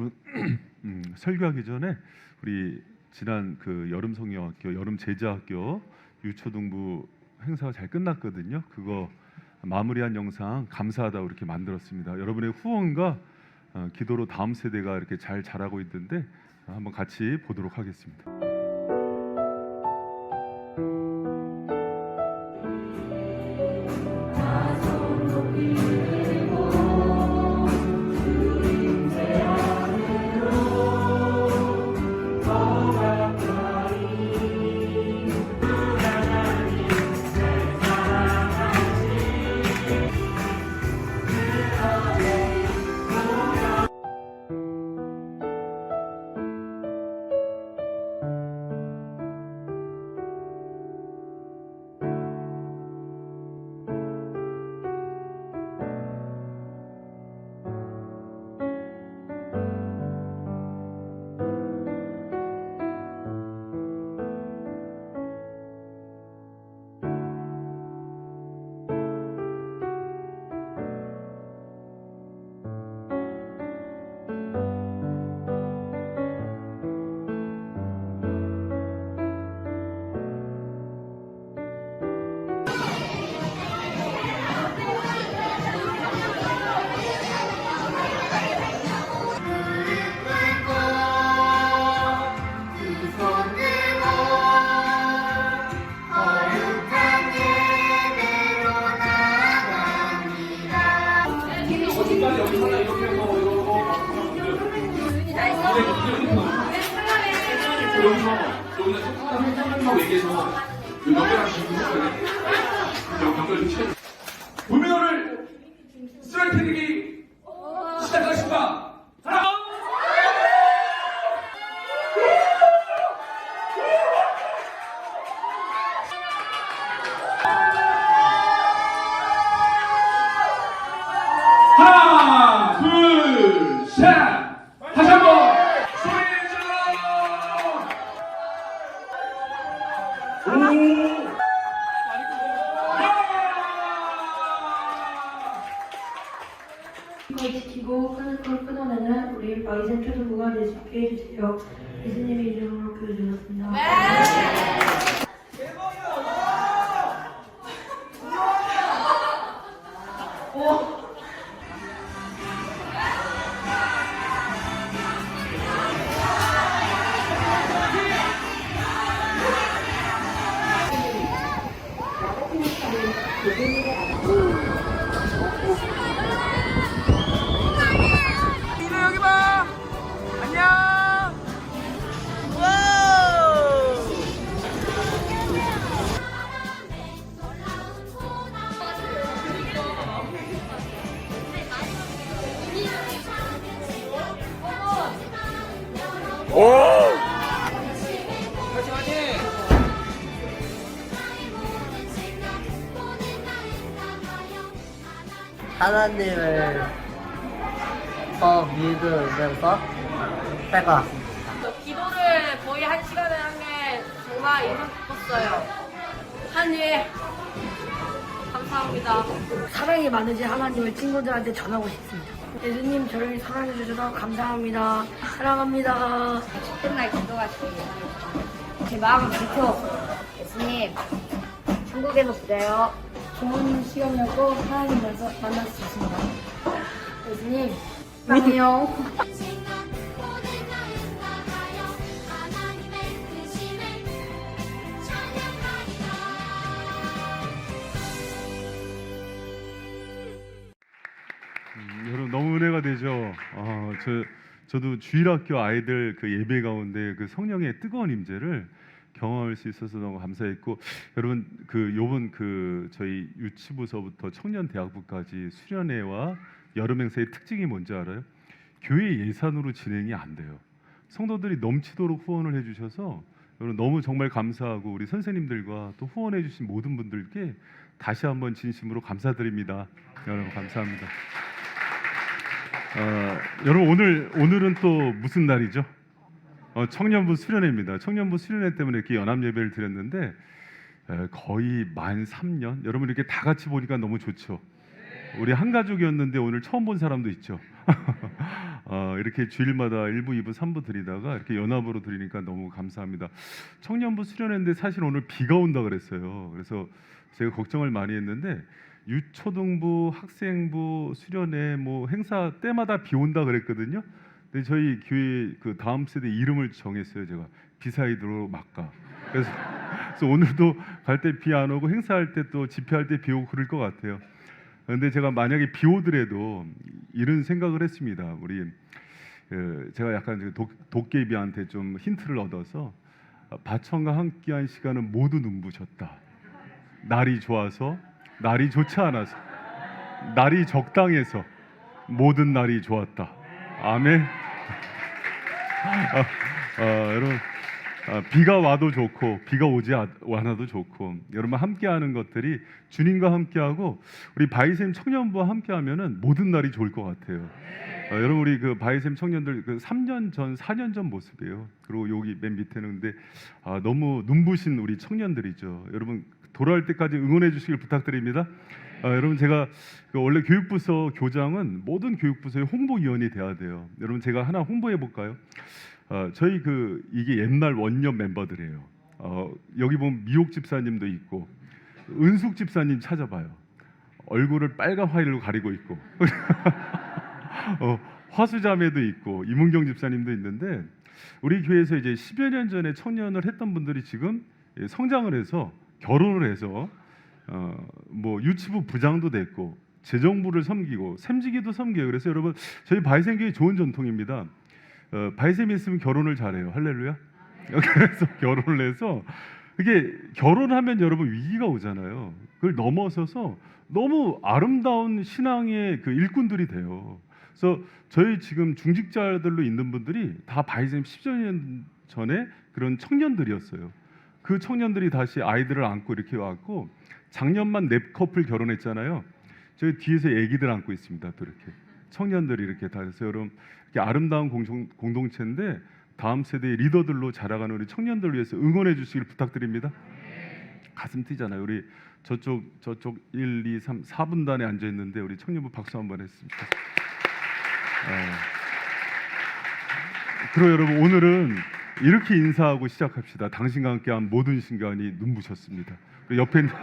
여러분 설교하기 전에 우리 지난 그 여름 성경학교, 여름 제자학교 유초등부 행사가 잘 끝났거든요. 그거 마무리한 영상 감사하다고 이렇게 만들었습니다. 여러분의 후원과 기도로 다음 세대가 이렇게 잘 자라고 있는데 한번 같이 보도록 하겠습니다. 불매어를 쓰러뜨리기 시작하십니다. 하나, 둘, 셋. 다시 한번 소리 질러. 오. 이걸 지키고 끈을 끊어내는 우리 마이센 초등부가 될 수 있게 해주세요. 예수님의 이름으로 기도드렸습니다. 이리 여기 봐. 안녕. 와우. 오. 하나님을 더 믿으면서 살 것 같습니다. 기도를 거의 1시간을 한 게 정말 인상 깊었어요. 하나님 감사합니다. 사랑이 많으신 하나님을 친구들한테 전하고 싶습니다. 예수님 저를 사랑해 주셔서 감사합니다. 사랑합니다. 끝날 기도가 제 마음을 지켜 예수님 천국에서 기다려. 좋은 시간이었고 하나님 만날 수 있습니다. 예수님 안녕. 여러분 너무 은혜가 되죠. 저도 주일학교 아이들 그 예배 가운데 그 성령의 뜨거운 임재를 경험할 수 있어서 너무 감사했고, 여러분 그 요번 그 저희 유치부서부터 청년대학부까지 수련회와 여름 행사의 특징이 뭔지 알아요? 교회 예산으로 진행이 안 돼요. 성도들이 넘치도록 후원을 해주셔서 여러분 너무 정말 감사하고, 우리 선생님들과 또 후원해주신 모든 분들께 다시 한번 진심으로 감사드립니다. 여러분 감사합니다. 여러분 오늘은 또 무슨 날이죠? 청년부 수련회입니다. 청년부 수련회 때문에 이렇게 연합 예배를 드렸는데 거의 만 3년. 여러분 이렇게 다 같이 보니까 너무 좋죠. 우리 한 가족이었는데 오늘 처음 본 사람도 있죠. 이렇게 주일마다 1부, 2부, 3부 드리다가 이렇게 연합으로 드리니까 너무 감사합니다. 청년부 수련회인데 사실 오늘 비가 온다 그랬어요. 그래서 제가 걱정을 많이 했는데 유초등부, 학생부 수련회 뭐 행사 때마다 비 온다 그랬거든요. 근데 저희 교회 그 다음 세대 이름을 정했어요. 제가 비사이드로 막가. 그래서 오늘도 갈 때 비 안 오고 행사할 때 또 집회할 때 비 오고 그럴 것 같아요. 그런데 제가 만약에 비 오더라도 이런 생각을 했습니다. 우리 제가 약간 도깨비한테 좀 힌트를 얻어서 바천과 함께한 시간은 모두 눈부셨다. 날이 좋아서, 날이 좋지 않아서, 날이 적당해서 모든 날이 좋았다. 아멘. 여러분 비가 와도 좋고 비가 오지 않아도 좋고 여러분 함께하는 것들이 주님과 함께하고 우리 바이샘 청년부와 함께하면은 모든 날이 좋을 것 같아요. 여러분 우리 그 바이샘 청년들 그 3년 전, 4년 전 모습이에요. 그리고 여기 맨 밑에는 근데 너무 눈부신 우리 청년들이죠. 여러분 돌아올 때까지 응원해 주시길 부탁드립니다. 여러분 제가 원래 교육부서 교장은 모든 교육부서의 홍보위원이 돼야 돼요. 여러분 제가 하나 홍보해 볼까요? 저희 이게 옛날 원년 멤버들이에요. 여기 보면 미옥 집사님도 있고 은숙 집사님 찾아봐요. 얼굴을 빨간 화일로 가리고 있고 화수자매도 있고 이문경 집사님도 있는데 우리 교회에서 이제 10여 년 전에 청년을 했던 분들이 지금 성장을 해서 결혼을 해서 뭐 유치부 부장도 됐고 재정부를 섬기고 샘지기도 섬겨요. 그래서 여러분 저희 바이샘교회 좋은 전통입니다. 바이샘이 있으면 결혼을 잘해요. 할렐루야. 그래서 결혼을 해서 이게 결혼하면 여러분 위기가 오잖아요. 그걸 넘어서서 너무 아름다운 신앙의 그 일꾼들이 돼요. 그래서 저희 지금 중직자들로 있는 분들이 다 바이샘 10년 전에 그런 청년들이었어요. 그 청년들이 다시 아이들을 안고 이렇게 왔고 작년만 4커플 결혼했잖아요. 저희 뒤에서 아기들 안고 있습니다. 또 이렇게 청년들이 이렇게 다 해서 여러분 이렇게 아름다운 공동체인데 다음 세대의 리더들로 자라가는 우리 청년들을 위해서 응원해 주시길 부탁드립니다. 가슴 뛰잖아요. 우리 저쪽 1, 2, 3, 4분단에 앉아 있는데 우리 청년부 박수 한번 했습니다. 그리고 여러분 오늘은 이렇게 인사하고 시작합시다. 당신과 함께한 모든 순간이 눈부셨습니다. 옆에 있는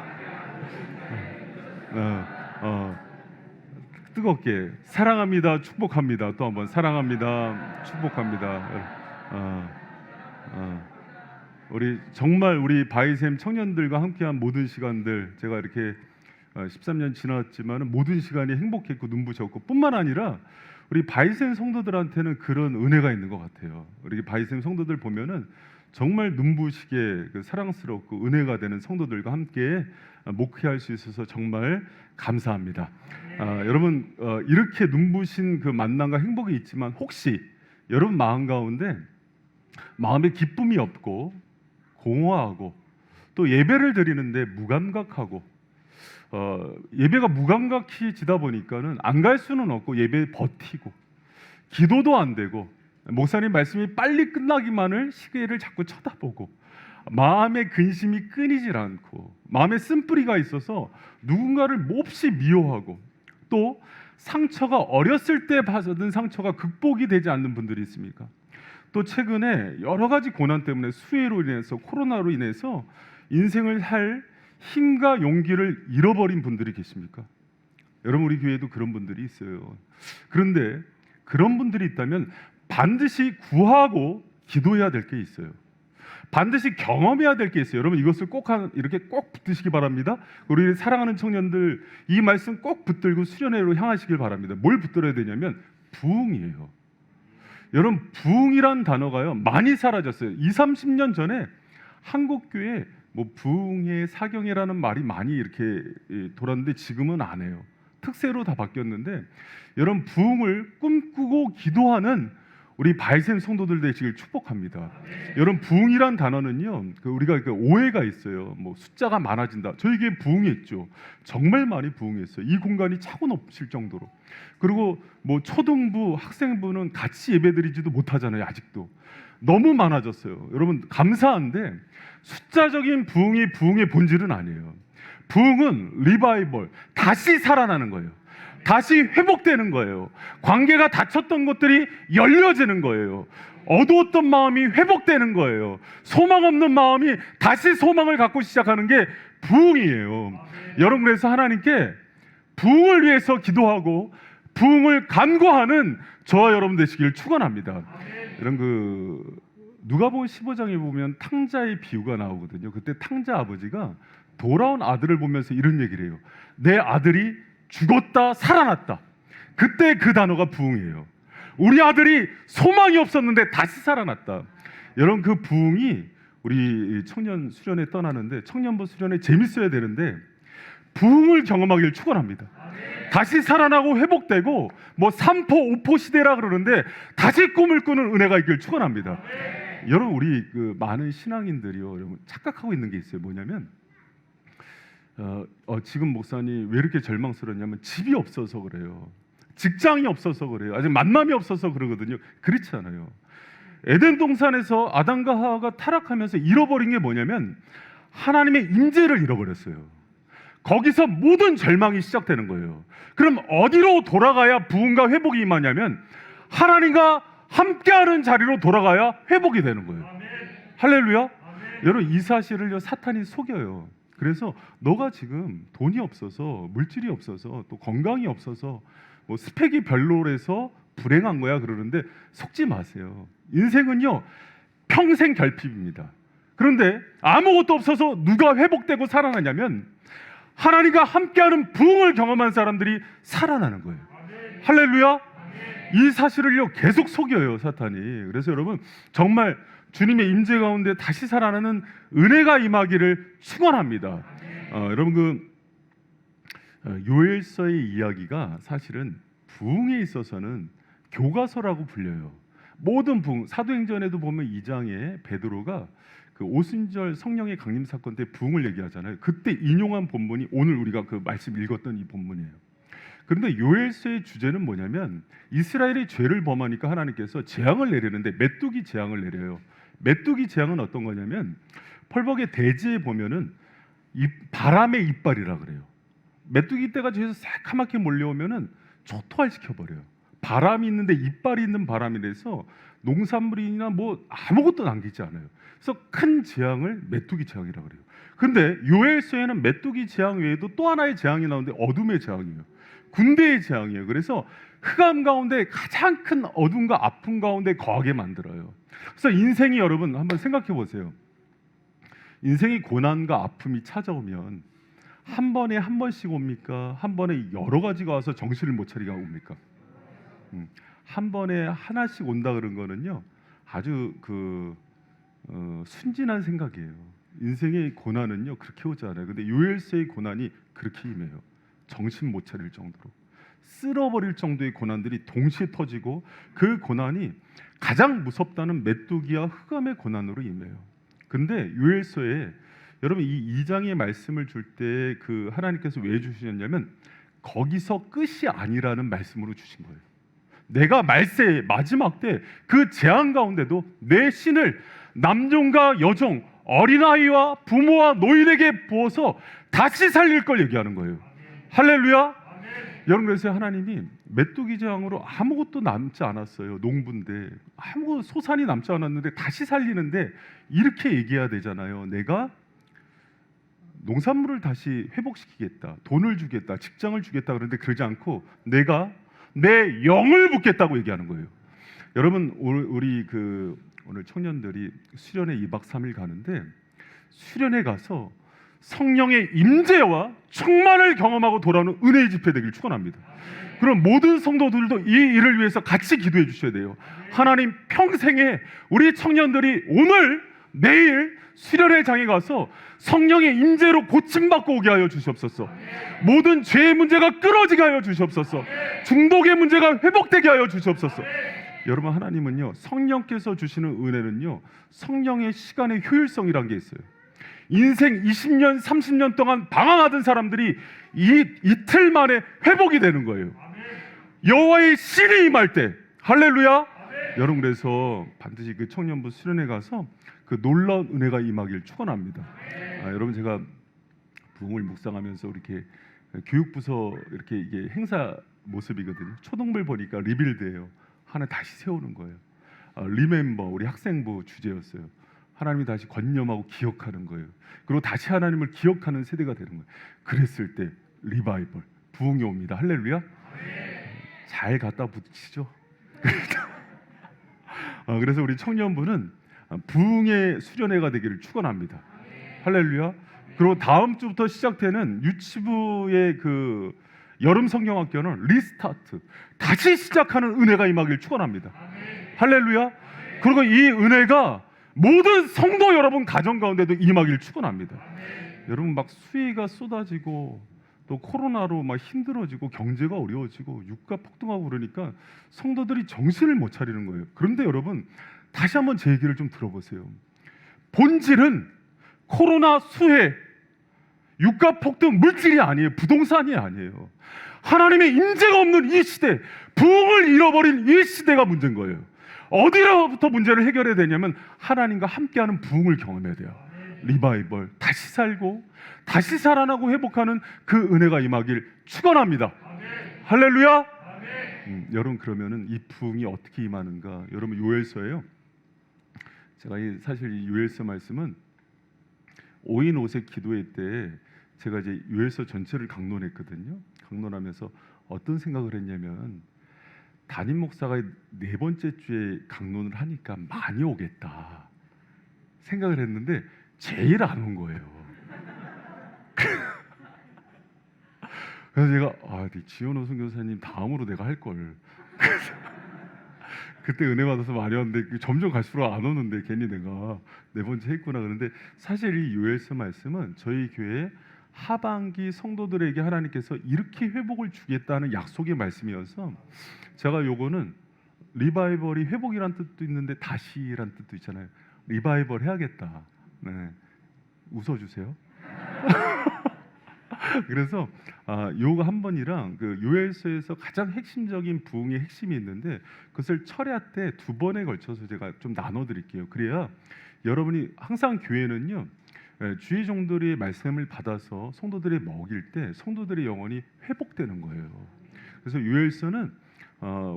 뜨겁게 사랑합니다, 축복합니다. 또 한번 사랑합니다, 축복합니다. 우리 정말 우리 바이샘 청년들과 함께한 모든 시간들 제가 이렇게 13년 지났지만 모든 시간이 행복했고 눈부셨고 뿐만 아니라 우리 바이샘 성도들한테는 그런 은혜가 있는 것 같아요. 우리 바이샘 성도들 보면은 정말 눈부시게 사랑스럽고 은혜가 되는 성도들과 함께 목회할 수 있어서 정말 감사합니다. 여러분 이렇게 눈부신 그 만남과 행복이 있지만 혹시 여러분 마음 가운데 마음에 기쁨이 없고 공허하고 또 예배를 드리는데 무감각하고 예배가 무감각해지다 보니까는 안 갈 수는 없고 예배 버티고 기도도 안 되고 목사님 말씀이 빨리 끝나기만을 시계를 자꾸 쳐다보고 마음의 근심이 끊이질 않고 마음에 쓴뿌리가 있어서 누군가를 몹시 미워하고 또 상처가 어렸을 때 받은 상처가 극복이 되지 않는 분들이 있습니까? 또 최근에 여러 가지 고난 때문에 수해로 인해서 코로나로 인해서 인생을 할 힘과 용기를 잃어버린 분들이 계십니까? 여러분 우리 교회에도 그런 분들이 있어요. 그런데 그런 분들이 있다면 반드시 구하고 기도해야 될 게 있어요. 반드시 경험해야 될 게 있어요. 여러분 이것을 이렇게 꼭 붙드시기 바랍니다. 우리 사랑하는 청년들 이 말씀 꼭 붙들고 수련회로 향하시길 바랍니다. 뭘 붙들어야 되냐면 부흥이에요. 여러분 부흥이란 단어가요 많이 사라졌어요. 20, 30년 전에 한국 교회 뭐 부흥회, 사경회라는 말이 많이 이렇게 돌았는데 지금은 안 해요. 특세로 다 바뀌었는데 여러분 부흥을 꿈꾸고 기도하는 우리 바이샘 성도들 되시길 축복합니다. 여러분 부흥이란 단어는요 우리가 오해가 있어요. 뭐 숫자가 많아진다. 저에게 부흥했죠. 정말 많이 부흥했어요. 이 공간이 차고 넘칠 정도로. 그리고 뭐 초등부, 학생부는 같이 예배드리지도 못하잖아요. 아직도 너무 많아졌어요. 여러분 감사한데 숫자적인 부흥이 부흥의 본질은 아니에요. 부흥은 리바이벌, 다시 살아나는 거예요. 다시 회복되는 거예요. 관계가 닫혔던 것들이 열려지는 거예요. 어두웠던 마음이 회복되는 거예요. 소망 없는 마음이 다시 소망을 갖고 시작하는 게 부흥이에요. 여러분, 그래서 하나님께 부흥을 위해서 기도하고 부흥을 간구하는 저와 여러분 되시길 축원합니다. 이런 누가복음 15장에 보면 탕자의 비유가 나오거든요. 그때 탕자 아버지가 돌아온 아들을 보면서 이런 얘기를 해요. 내 아들이 죽었다 살아났다. 그때 그 단어가 부흥이에요. 우리 아들이 소망이 없었는데 다시 살아났다. 여러분, 그 부흥이 우리 청년 수련회 떠나는데, 청년부 수련회 재밌어야 되는데 부흥을 경험하길 축원합니다. 다시 살아나고 회복되고, 뭐 3포 5포 시대라 그러는데 다시 꿈을 꾸는 은혜가 있길 축원합니다. 여러분, 우리 많은 신앙인들이요, 여러분 착각하고 있는 게 있어요. 뭐냐면 지금 목사님 왜 이렇게 절망스럽냐면 집이 없어서 그래요. 직장이 없어서 그래요. 아직 만남이 없어서 그러거든요. 그렇지 않아요. 에덴 동산에서 아담과 하와가 타락하면서 잃어버린 게 뭐냐면 하나님의 임재를 잃어버렸어요. 거기서 모든 절망이 시작되는 거예요. 그럼 어디로 돌아가야 부흥과 회복이 임하냐면 하나님과 함께하는 자리로 돌아가야 회복이 되는 거예요. 할렐루야. 여러분, 이 사실을 사탄이 속여요. 그래서 너가 지금 돈이 없어서, 물질이 없어서, 또 건강이 없어서, 뭐 스펙이 별로라서 불행한 거야 그러는데 속지 마세요. 인생은요 평생 결핍입니다. 그런데 아무것도 없어서 누가 회복되고 살아나냐면 하나님과 함께하는 부흥을 경험한 사람들이 살아나는 거예요. 할렐루야. 이 사실을요 계속 속여요, 사탄이. 그래서 여러분, 정말 주님의 임재 가운데 다시 살아나는 은혜가 임하기를 축원합니다. 여러분, 요엘서의 이야기가 사실은 부흥에 있어서는 교과서라고 불려요. 모든 부흥, 사도행전에도 보면 2장에 베드로가 그 오순절 성령의 강림 사건 때 부흥을 얘기하잖아요. 그때 인용한 본문이 오늘 우리가 그 말씀 읽었던 이 본문이에요. 그런데 요엘서의 주제는 뭐냐면 이스라엘이 죄를 범하니까 하나님께서 재앙을 내리는데 메뚜기 재앙을 내려요. 메뚜기 재앙은 어떤 거냐면 펄벅의 대지에 보면은 바람의 이빨이라 그래요. 메뚜기 떼가 뒤에서 새카맣게 몰려오면은 초토화시켜 버려요. 바람이 있는데 이빨이 있는 바람이라서 농산물이나 뭐 아무것도 남기지 않아요. 그래서 큰 재앙을 메뚜기 재앙이라 그래요. 근데 요엘서에는 메뚜기 재앙 외에도 또 하나의 재앙이 나오는데 어둠의 재앙이에요. 군대의 재앙이에요. 그래서 흑암 가운데 가장 큰 어둠과 아픔 가운데 거하게 만들어요. 그래서 인생이, 여러분 한번 생각해 보세요. 인생이 고난과 아픔이 찾아오면 한 번에 한 번씩 옵니까? 한 번에 여러 가지가 와서 정신을 못 차리게 옵니까? 한 번에 하나씩 온다 그런 거는요 아주 순진한 생각이에요. 인생의 고난은요 그렇게 오지 않아요. 근데 요엘서의 고난이 그렇게 임해요. 정신 못 차릴 정도로, 쓸어버릴 정도의 고난들이 동시에 터지고, 그 고난이 가장 무섭다는 메뚜기와 흑암의 고난으로 임해요. 근데 요엘서에 여러분 이 2장의 말씀을 줄 때 그 하나님께서 왜 주시냐면 거기서 끝이 아니라는 말씀으로 주신 거예요. 내가 말세 마지막 때 그 재앙 가운데도 내 신을 남종과 여종, 어린아이와 부모와 노인에게 부어서 다시 살릴 걸 얘기하는 거예요. 할렐루야. 여러분, 그래서 하나님이 메뚜기 재앙으로 아무것도 남지 않았어요. 농부인데 아무 소산이 남지 않았는데 다시 살리는데 이렇게 얘기해야 되잖아요. 내가 농산물을 다시 회복시키겠다, 돈을 주겠다, 직장을 주겠다. 그런데 그러지 않고 내가 내 영을 붓겠다고 얘기하는 거예요. 여러분, 우리 오늘 청년들이 수련회 2박 3일 가는데 수련회 가서 성령의 임재와 충만을 경험하고 돌아오는 은혜의 집회 되길 축원합니다. 그럼 모든 성도들도 이 일을 위해서 같이 기도해 주셔야 돼요. 하나님, 평생에 우리 청년들이 오늘 내일 수련회장에 가서 성령의 임재로 고침받고 오게 하여 주시옵소서. 모든 죄의 문제가 끊어지게 하여 주시옵소서. 중독의 문제가 회복되게 하여 주시옵소서. 여러분, 하나님은요 성령께서 주시는 은혜는요 성령의 시간의 효율성이란 게 있어요. 인생 20년 30년 동안 방황하던 사람들이 이틀 만에 회복이 되는 거예요. 여호와의 신이 임할 때. 할렐루야. 여러분, 그래서 반드시 그 청년부 수련회 가서 그 놀라운 은혜가 임하길 축원합니다. 여러분, 제가 부흥을 묵상하면서 이렇게 교육부서 이렇게 이게 행사 모습이거든요. 초등부를 보니까 리빌드예요. 하나 다시 세우는 거예요. 리멤버 우리 학생부 주제였어요. 하나님이 다시 권념하고 기억하는 거예요. 그리고 다시 하나님을 기억하는 세대가 되는 거예요. 그랬을 때 리바이벌 부흥이 옵니다. 할렐루야. 잘 갖다 붙이죠. 그래서 우리 청년부는 부흥의 수련회가 되기를 축원합니다. 할렐루야. 그리고 다음 주부터 시작되는 유치부의 그 여름 성경학교는 리스타트 다시 시작하는 은혜가 임하길 축원합니다. 할렐루야. 그리고 이 은혜가 모든 성도 여러분 가정 가운데도 임하길 축원합니다. 여러분 막 수혜가 쏟아지고 또 코로나로 막 힘들어지고 경제가 어려워지고 유가 폭등하고 그러니까 성도들이 정신을 못 차리는 거예요. 그런데 여러분 다시 한번 제 얘기를 좀 들어보세요. 본질은 코로나 수혜, 유가 폭등 물질이 아니에요. 부동산이 아니에요. 하나님의 임재가 없는 이 시대, 부흥을 잃어버린 이 시대가 문제인 거예요. 어디로부터 문제를 해결해야 되냐면 하나님과 함께하는 부흥을 경험해야 돼요. 리바이벌, 다시 살고 다시 살아나고 회복하는 그 은혜가 임하길 축원합니다. 할렐루야. 여러분 그러면은 이 부흥이 어떻게 임하는가? 여러분 요엘서예요. 제가 사실 이 요엘서 말씀은 5인 5색 기도회 때 제가 이제 요엘서 전체를 강론했거든요. 강론하면서 어떤 생각을 했냐면 담임 목사가 네 번째 주에 강론을 하니까 많이 오겠다 생각을 했는데 제일 안 온 거예요. 그래서 제가 지현호 선교사님 다음으로 내가 할 걸. 그때 은혜 받아서 많이 왔는데 점점 갈수록 안 오는데 괜히 내가 네 번째 했구나. 그런데 사실 이 요엘서 말씀은 저희 교회 하반기 성도들에게 하나님께서 이렇게 회복을 주겠다는 약속의 말씀이어서 제가 요거는 리바이벌이 회복이란 뜻도 있는데 다시란 뜻도 있잖아요. 리바이벌 해야겠다. 네. 웃어주세요. 그래서 요거 한 번이랑 그 요엘서에서 가장 핵심적인 부흥의 핵심이 있는데 그것을 철야 때 두 번에 걸쳐서 제가 좀 나눠드릴게요. 그래야 여러분이 항상 교회는요 주의 종들의 말씀을 받아서 성도들이 먹일 때 성도들의 영혼이 회복되는 거예요. 그래서 요엘서는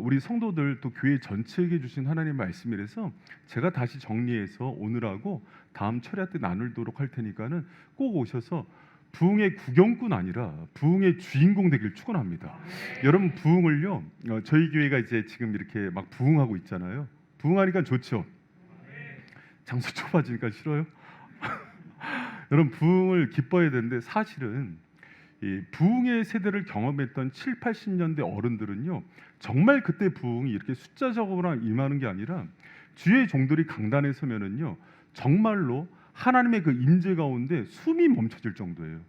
우리 성도들 또 교회 전체에게 주신 하나님의 말씀이라서 제가 다시 정리해서 오늘하고 다음 철야 때 나누도록 할 테니까는 꼭 오셔서 부흥의 구경꾼 아니라 부흥의 주인공 되길 축원합니다. 여러분 부흥을요 저희 교회가 이제 지금 이렇게 막 부흥하고 있잖아요. 부흥하니까 좋죠. 장소 좁아지니까 싫어요. 여러분 부흥을 기뻐해야 되는데 사실은 이 부흥의 세대를 경험했던 7, 80년대 어른들은요 정말 그때 부흥이 이렇게 숫자적으로 임하는 게 아니라 주의 종들이 강단에 서면은요 정말로 하나님의 그 임재 가운데 숨이 멈춰질 정도예요.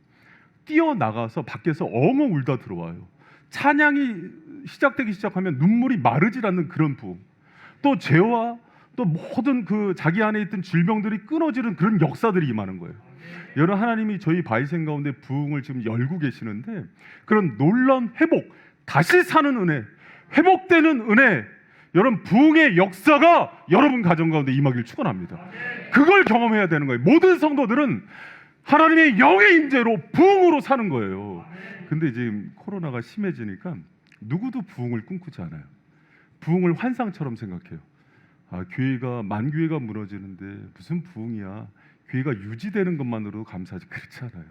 뛰어나가서 밖에서 엉엉 울다 들어와요. 찬양이 시작되기 시작하면 눈물이 마르질 않는 그런 부흥. 또 죄와 또 모든 그 자기 안에 있던 질병들이 끊어지는 그런 역사들이 임하는 거예요. 여러분 하나님이 저희 바이센 가운데 부흥을 지금 열고 계시는데 그런 놀라운 회복, 다시 사는 은혜, 회복되는 은혜, 여러분 부흥의 역사가 여러분 가정 가운데 임하길 축원합니다. 그걸 경험해야 되는 거예요. 모든 성도들은 하나님의 영의 임재로 부흥으로 사는 거예요. 근데 지금 코로나가 심해지니까 누구도 부흥을 꿈꾸지 않아요. 부흥을 환상처럼 생각해요. 교회가 만교회가 무너지는데 무슨 부흥이야. 교회가 유지되는 것만으로도 감사하지. 그렇지 않아요.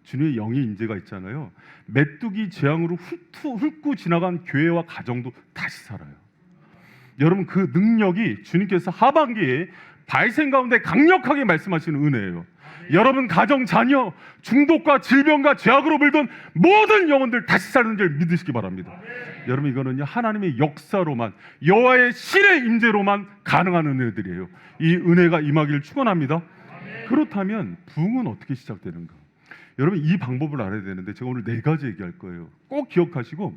주님의 영의 임재가 있잖아요. 메뚜기 재앙으로 훑고 지나간 교회와 가정도 다시 살아요. 여러분 그 능력이 주님께서 하반기에 바이센 가운데 강력하게 말씀하시는 은혜예요. 여러분 가정 자녀 중독과 질병과 죄악으로 물든 모든 영혼들 다시 사는 줄 믿으시기 바랍니다. 여러분 이거는요 하나님의 역사로만 여호와의 신의 임재로만 가능한 은혜들이에요. 이 은혜가 임하기를 축원합니다. 그렇다면 부흥은 어떻게 시작되는가? 여러분 이 방법을 알아야 되는데 제가 오늘 4가지 얘기할 거예요. 꼭 기억하시고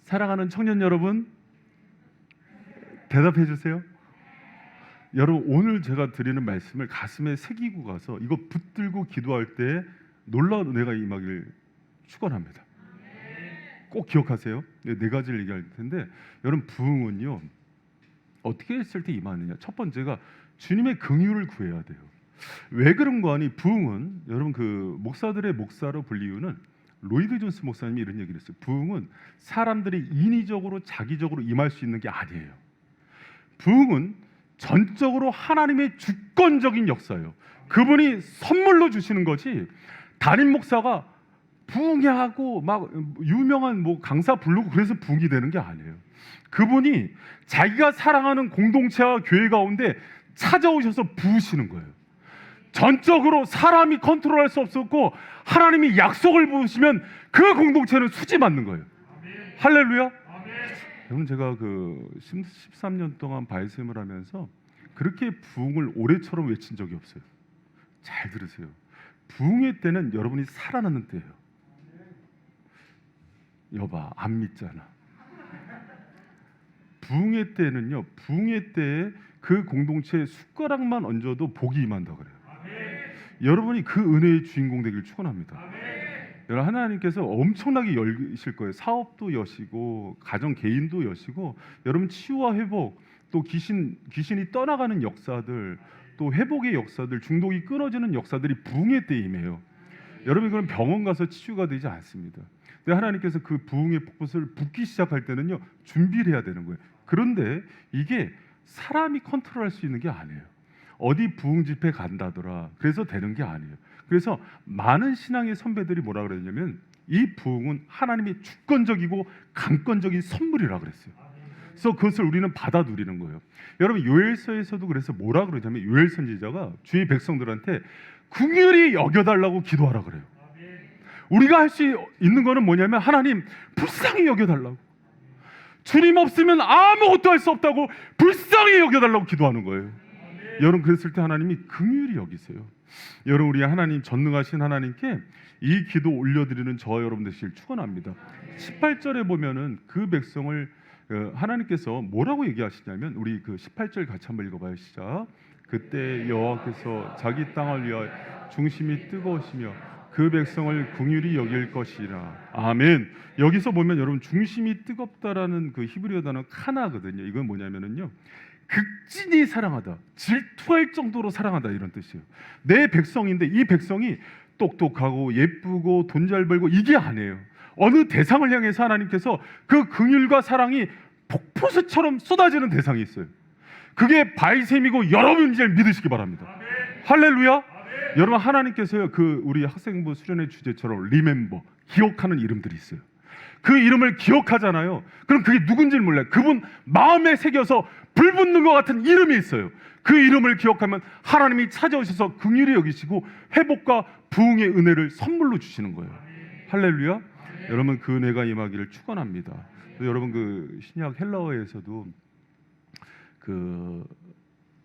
사랑하는 청년 여러분 대답해 주세요. 여러분 오늘 제가 드리는 말씀을 가슴에 새기고 가서 이거 붙들고 기도할 때 놀라운 은혜가 임하기를 축원합니다. 꼭 기억하세요. 4가지를 얘기할 텐데 여러분 부흥은요 어떻게 했을 때 임하느냐. 첫 번째가 주님의 긍휼을 구해야 돼요. 왜 그런가 하니 부흥은 여러분 그 목사들의 목사로 불리우는 로이드 존스 목사님이 이런 얘기를 했어요. 부흥은 사람들이 인위적으로 자기적으로 임할 수 있는 게 아니에요. 부흥은 전적으로 하나님의 주권적인 역사예요. 그분이 선물로 주시는 거지 담임 목사가 부흥하고 막 유명한 뭐 강사 부르고 그래서 부흥이 되는 게 아니에요. 그분이 자기가 사랑하는 공동체와 교회 가운데 찾아오셔서 부으시는 거예요. 전적으로 사람이 컨트롤할 수 없었고 하나님이 약속을 부으시면 그 공동체는 수지 맞는 거예요. 할렐루야. 여러분 제가 그 13년 동안 바이셈을 하면서 그렇게 부흥을 올해처럼 외친 적이 없어요. 잘 들으세요. 부흥의 때는 여러분이 살아나는 때예요. 여봐 안 믿잖아. 부흥의 때는요. 부흥의 때에 그 공동체에 숟가락만 얹어도 복이 임한다 그래요. 여러분이 그 은혜의 주인공 되길 축원합니다. 여러분 하나님께서 엄청나게 열실 거예요. 사업도 여시고 가정 개인도 여시고 여러분 치유와 회복 또 귀신이 떠나가는 역사들 또 회복의 역사들 중독이 끊어지는 역사들이 부흥의 때에 임해요. 여러분 그럼 병원 가서 치유가 되지 않습니다. 근데 하나님께서 그 부흥의 폭포를 붓기 시작할 때는요 준비를 해야 되는 거예요. 그런데 이게 사람이 컨트롤할 수 있는 게 아니에요. 어디 부흥 집회 간다더라 그래서 되는 게 아니에요. 그래서 많은 신앙의 선배들이 뭐라 그랬냐면 이 부흥은 하나님의 주권적이고 강권적인 선물이라 그랬어요. 그래서 그것을 우리는 받아 누리는 거예요. 여러분 요엘서에서도 그래서 뭐라 그러냐면 요엘 선지자가 주의 백성들한테 긍휼히 여겨달라고 기도하라 그래요. 우리가 할 수 있는 거는 뭐냐면 하나님 불쌍히 여겨달라고, 주님 없으면 아무것도 할 수 없다고 불쌍히 여겨달라고 기도하는 거예요. 여러분 그랬을 때 하나님이 긍휼히 여기세요. 여러분 우리 하나님 전능하신 하나님께 이 기도 올려드리는 저와 여러분 되시길 축원합니다. 18절에 보면은 그 백성을 하나님께서 뭐라고 얘기하시냐면 우리 그 18절 같이 한번 읽어봐요. 시작. 그때 여호와께서 자기 땅을 위하여 중심이 뜨거우시며 그 백성을 긍휼히 여길 것이라. 아멘. 여기서 보면 여러분 중심이 뜨겁다라는 그 히브리어 단어 카나거든요. 이건 뭐냐면은요 극진히 사랑하다, 질투할 정도로 사랑하다 이런 뜻이에요. 내 백성인데 이 백성이 똑똑하고 예쁘고 돈 잘 벌고 이게 아니에요. 어느 대상을 향해서 하나님께서 그 긍휼과 사랑이 폭포수처럼 쏟아지는 대상이 있어요. 그게 바이셈이고 여러분이 잘 믿으시기 바랍니다. 할렐루야. 여러분 하나님께서요 그 우리 학생부 수련회 주제처럼 리멤버 기억하는 이름들이 있어요. 그 이름을 기억하잖아요. 그럼 그게 누군지를 몰라요. 그분 마음에 새겨서 불붙는 것 같은 이름이 있어요. 그 이름을 기억하면 하나님이 찾아오셔서 긍휼히 여기시고 회복과 부흥의 은혜를 선물로 주시는 거예요. 할렐루야. 여러분 그 은혜가 임하기를 축원합니다. 여러분 그 신약 헬라어에서도 그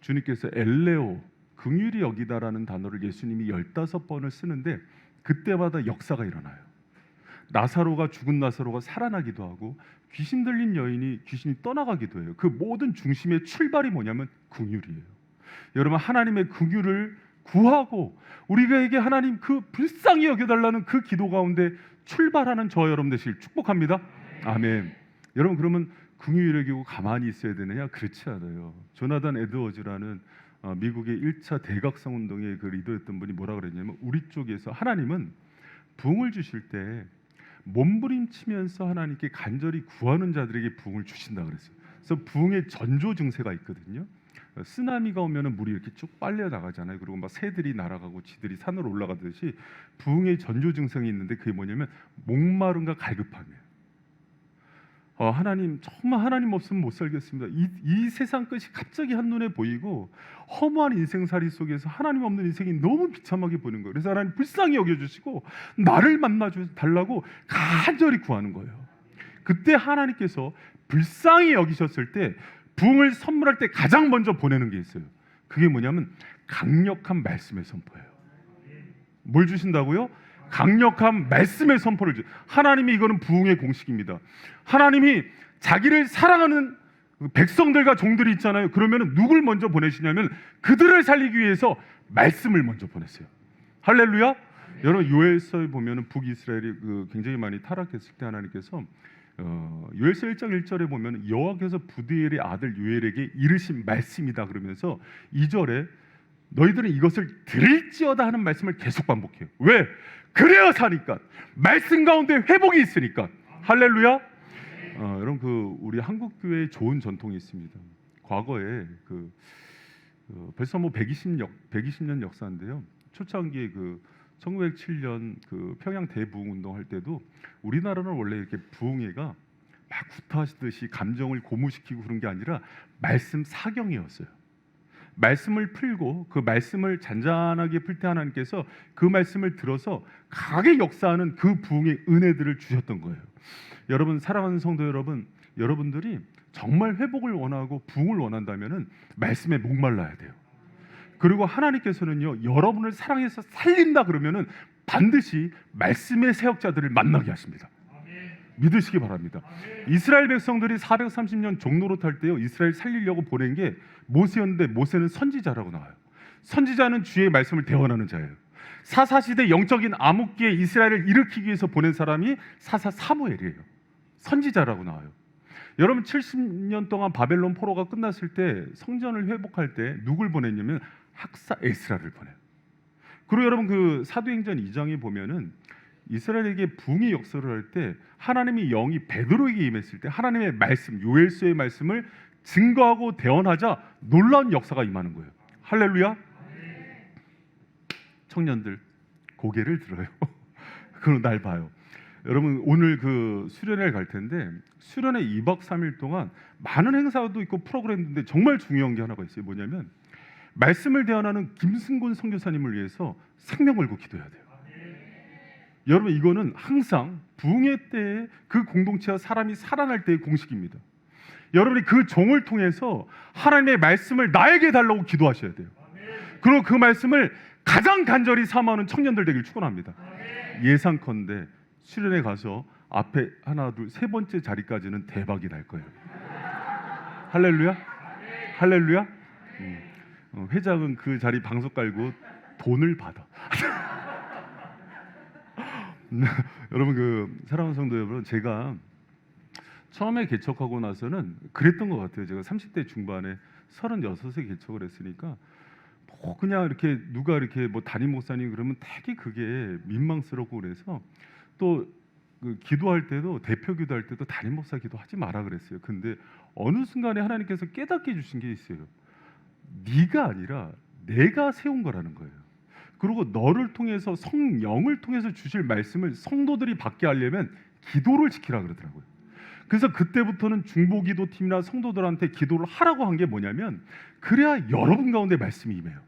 주님께서 엘레오 긍휼히 여기다라는 단어를 예수님이 15번을 쓰는데 그때마다 역사가 일어나요. 나사로가 죽은 나사로가 살아나기도 하고 귀신 들린 여인이 귀신이 떠나가기도 해요. 그 모든 중심의 출발이 뭐냐면 긍휼이에요. 여러분 하나님의 긍휼을 구하고 우리에게 하나님 그 불쌍히 여겨달라는 그 기도 가운데 출발하는 저와 여러분 되시길 축복합니다. 아멘. 여러분 그러면 긍휼히 여기고 가만히 있어야 되느냐? 그렇지 않아요. 조나단 에드워즈라는 미국의 1차 대각성 운동의 그 리더였던 분이 뭐라 그랬냐면 우리 쪽에서 하나님은 부흥을 주실 때 몸부림치면서 하나님께 간절히 구하는 자들에게 부흥을 주신다 그랬어요. 그래서 부흥의 전조 증세가 있거든요. 쓰나미가 오면은 물이 이렇게 쭉 빨려 나가잖아요. 그리고 막 새들이 날아가고 쥐들이 산으로 올라가듯이 부흥의 전조 증상이 있는데 그게 뭐냐면 목마름과 갈급함이에요. 하나님 정말 하나님 없으면 못 살겠습니다. 이 세상 끝이 갑자기 한눈에 보이고 허무한 인생살이 속에서 하나님 없는 인생이 너무 비참하게 보이는 거예요. 그래서 하나님 불쌍히 여겨주시고 나를 만나달라고 간절히 구하는 거예요. 그때 하나님께서 불쌍히 여기셨을 때 부흥을 선물할 때 가장 먼저 보내는 게 있어요. 그게 뭐냐면 강력한 말씀의 선포예요. 뭘 주신다고요? 강력한 말씀의 선포를 하나님이 이거는 부흥의 공식입니다. 하나님이 자기를 사랑하는 백성들과 종들이 있잖아요. 그러면 누굴 먼저 보내시냐면 그들을 살리기 위해서 말씀을 먼저 보냈어요. 할렐루야. 여러분 요엘서에 보면은 북이스라엘이 굉장히 많이 타락했을 때 하나님께서 요엘서 1장 1절에 보면 여호와께서 부드엘의 아들 요엘에게 이르신 말씀이다 그러면서 2절에 너희들은 이것을 들을지어다 하는 말씀을 계속 반복해요. 왜? 그래야 사니까. 말씀 가운데 회복이 있으니까. 할렐루야. 여러분 우리 한국 교회에 좋은 전통이 있습니다. 과거에 벌써 뭐 120년 역사인데요. 초창기에 1907년 평양 대부흥 운동 할 때도 우리나라는 원래 이렇게 부흥회가 막 구타하시듯이 감정을 고무시키고 그런 게 아니라 말씀 사경이었어요. 말씀을 풀고 그 말씀을 잔잔하게 풀 때 하나님께서 그 말씀을 들어서 강하게 역사하는 그 부흥의 은혜들을 주셨던 거예요. 여러분 사랑하는 성도 여러분, 여러분들이 정말 회복을 원하고 부흥을 원한다면은 말씀에 목말라야 돼요. 그리고 하나님께서는요, 여러분을 사랑해서 살린다 그러면은 반드시 말씀의 사역자들을 만나게 하십니다. 믿으시기 바랍니다. 이스라엘 백성들이 430년 종노릇 할 때요, 이스라엘 살리려고 보낸 게 모세였는데 모세는 선지자라고 나와요. 선지자는 주의 말씀을 대언하는 자예요. 사사시대 영적인 암흑기에 이스라엘을 일으키기 위해서 보낸 사람이 사사 사무엘이에요. 선지자라고 나와요. 여러분 70년 동안 바벨론 포로가 끝났을 때 성전을 회복할 때 누굴 보냈냐면 학사 에스라를 보내요. 그리고 여러분 사도행전 2장에 보면은 이스라엘에게 부흥의 역사를 할 때 하나님의 영이 베드로에게 임했을 때 하나님의 말씀, 요엘서의 말씀을 증거하고 대언하자 놀라운 역사가 임하는 거예요. 할렐루야. 청년들 고개를 들어요. 그럼 날 봐요. 여러분 오늘 수련회를 갈 텐데 수련회 2박 3일 동안 많은 행사도 있고 프로그램인데 정말 중요한 게 하나가 있어요. 뭐냐면 말씀을 대언하는 김승곤 선교사님을 위해서 생명 걸고 기도해야 돼요. 여러분 이거는 항상 부흥회 때에 그 공동체와 사람이 살아날 때의 공식입니다. 여러분이 그 종을 통해서 하나님의 말씀을 나에게 달라고 기도하셔야 돼요. 그리고 그 말씀을 가장 간절히 사모하는 청년들 되길 축원합니다. 예상컨대 수련회 가서 앞에 하나 둘 세 번째 자리까지는 대박이 날 거예요. 할렐루야. 할렐루야. 회장은 그 자리 방석 깔고 돈을 받아. 여러분 사랑하는 성도 여러분, 제가 처음에 개척하고 나서는 그랬던 것 같아요. 제가 30대 중반에 36에 개척을 했으니까 뭐 그냥 이렇게 누가 이렇게 뭐 담임 목사님 그러면 되게 그게 민망스럽고 그래서 또 기도할 때도 대표 기도할 때도 담임 목사 기도하지 마라 그랬어요. 근데 어느 순간에 하나님께서 깨닫게 해주신 게 있어요. 네가 아니라 내가 세운 거라는 거예요. 그리고 너를 통해서 성령을 통해서 주실 말씀을 성도들이 받게 하려면 기도를 지키라 그러더라고요. 그래서 그때부터는 중보기도팀이나 성도들한테 기도를 하라고 한 게 뭐냐면 그래야 여러분 가운데 말씀이 임해요.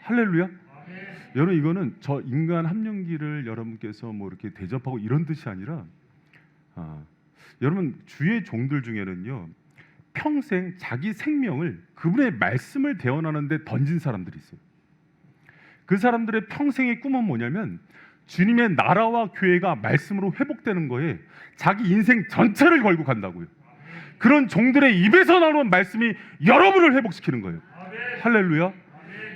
할렐루야. 여러분 이거는 저 인간 함령기를 여러분께서 뭐 이렇게 대접하고 이런 뜻이 아니라 여러분 주의 종들 중에는요 평생 자기 생명을 그분의 말씀을 대언하는데 던진 사람들이 있어요. 그 사람들의 평생의 꿈은 뭐냐면 주님의 나라와 교회가 말씀으로 회복되는 거에 자기 인생 전체를 걸고 간다고요. 그런 종들의 입에서 나오는 말씀이 여러분을 회복시키는 거예요. 할렐루야.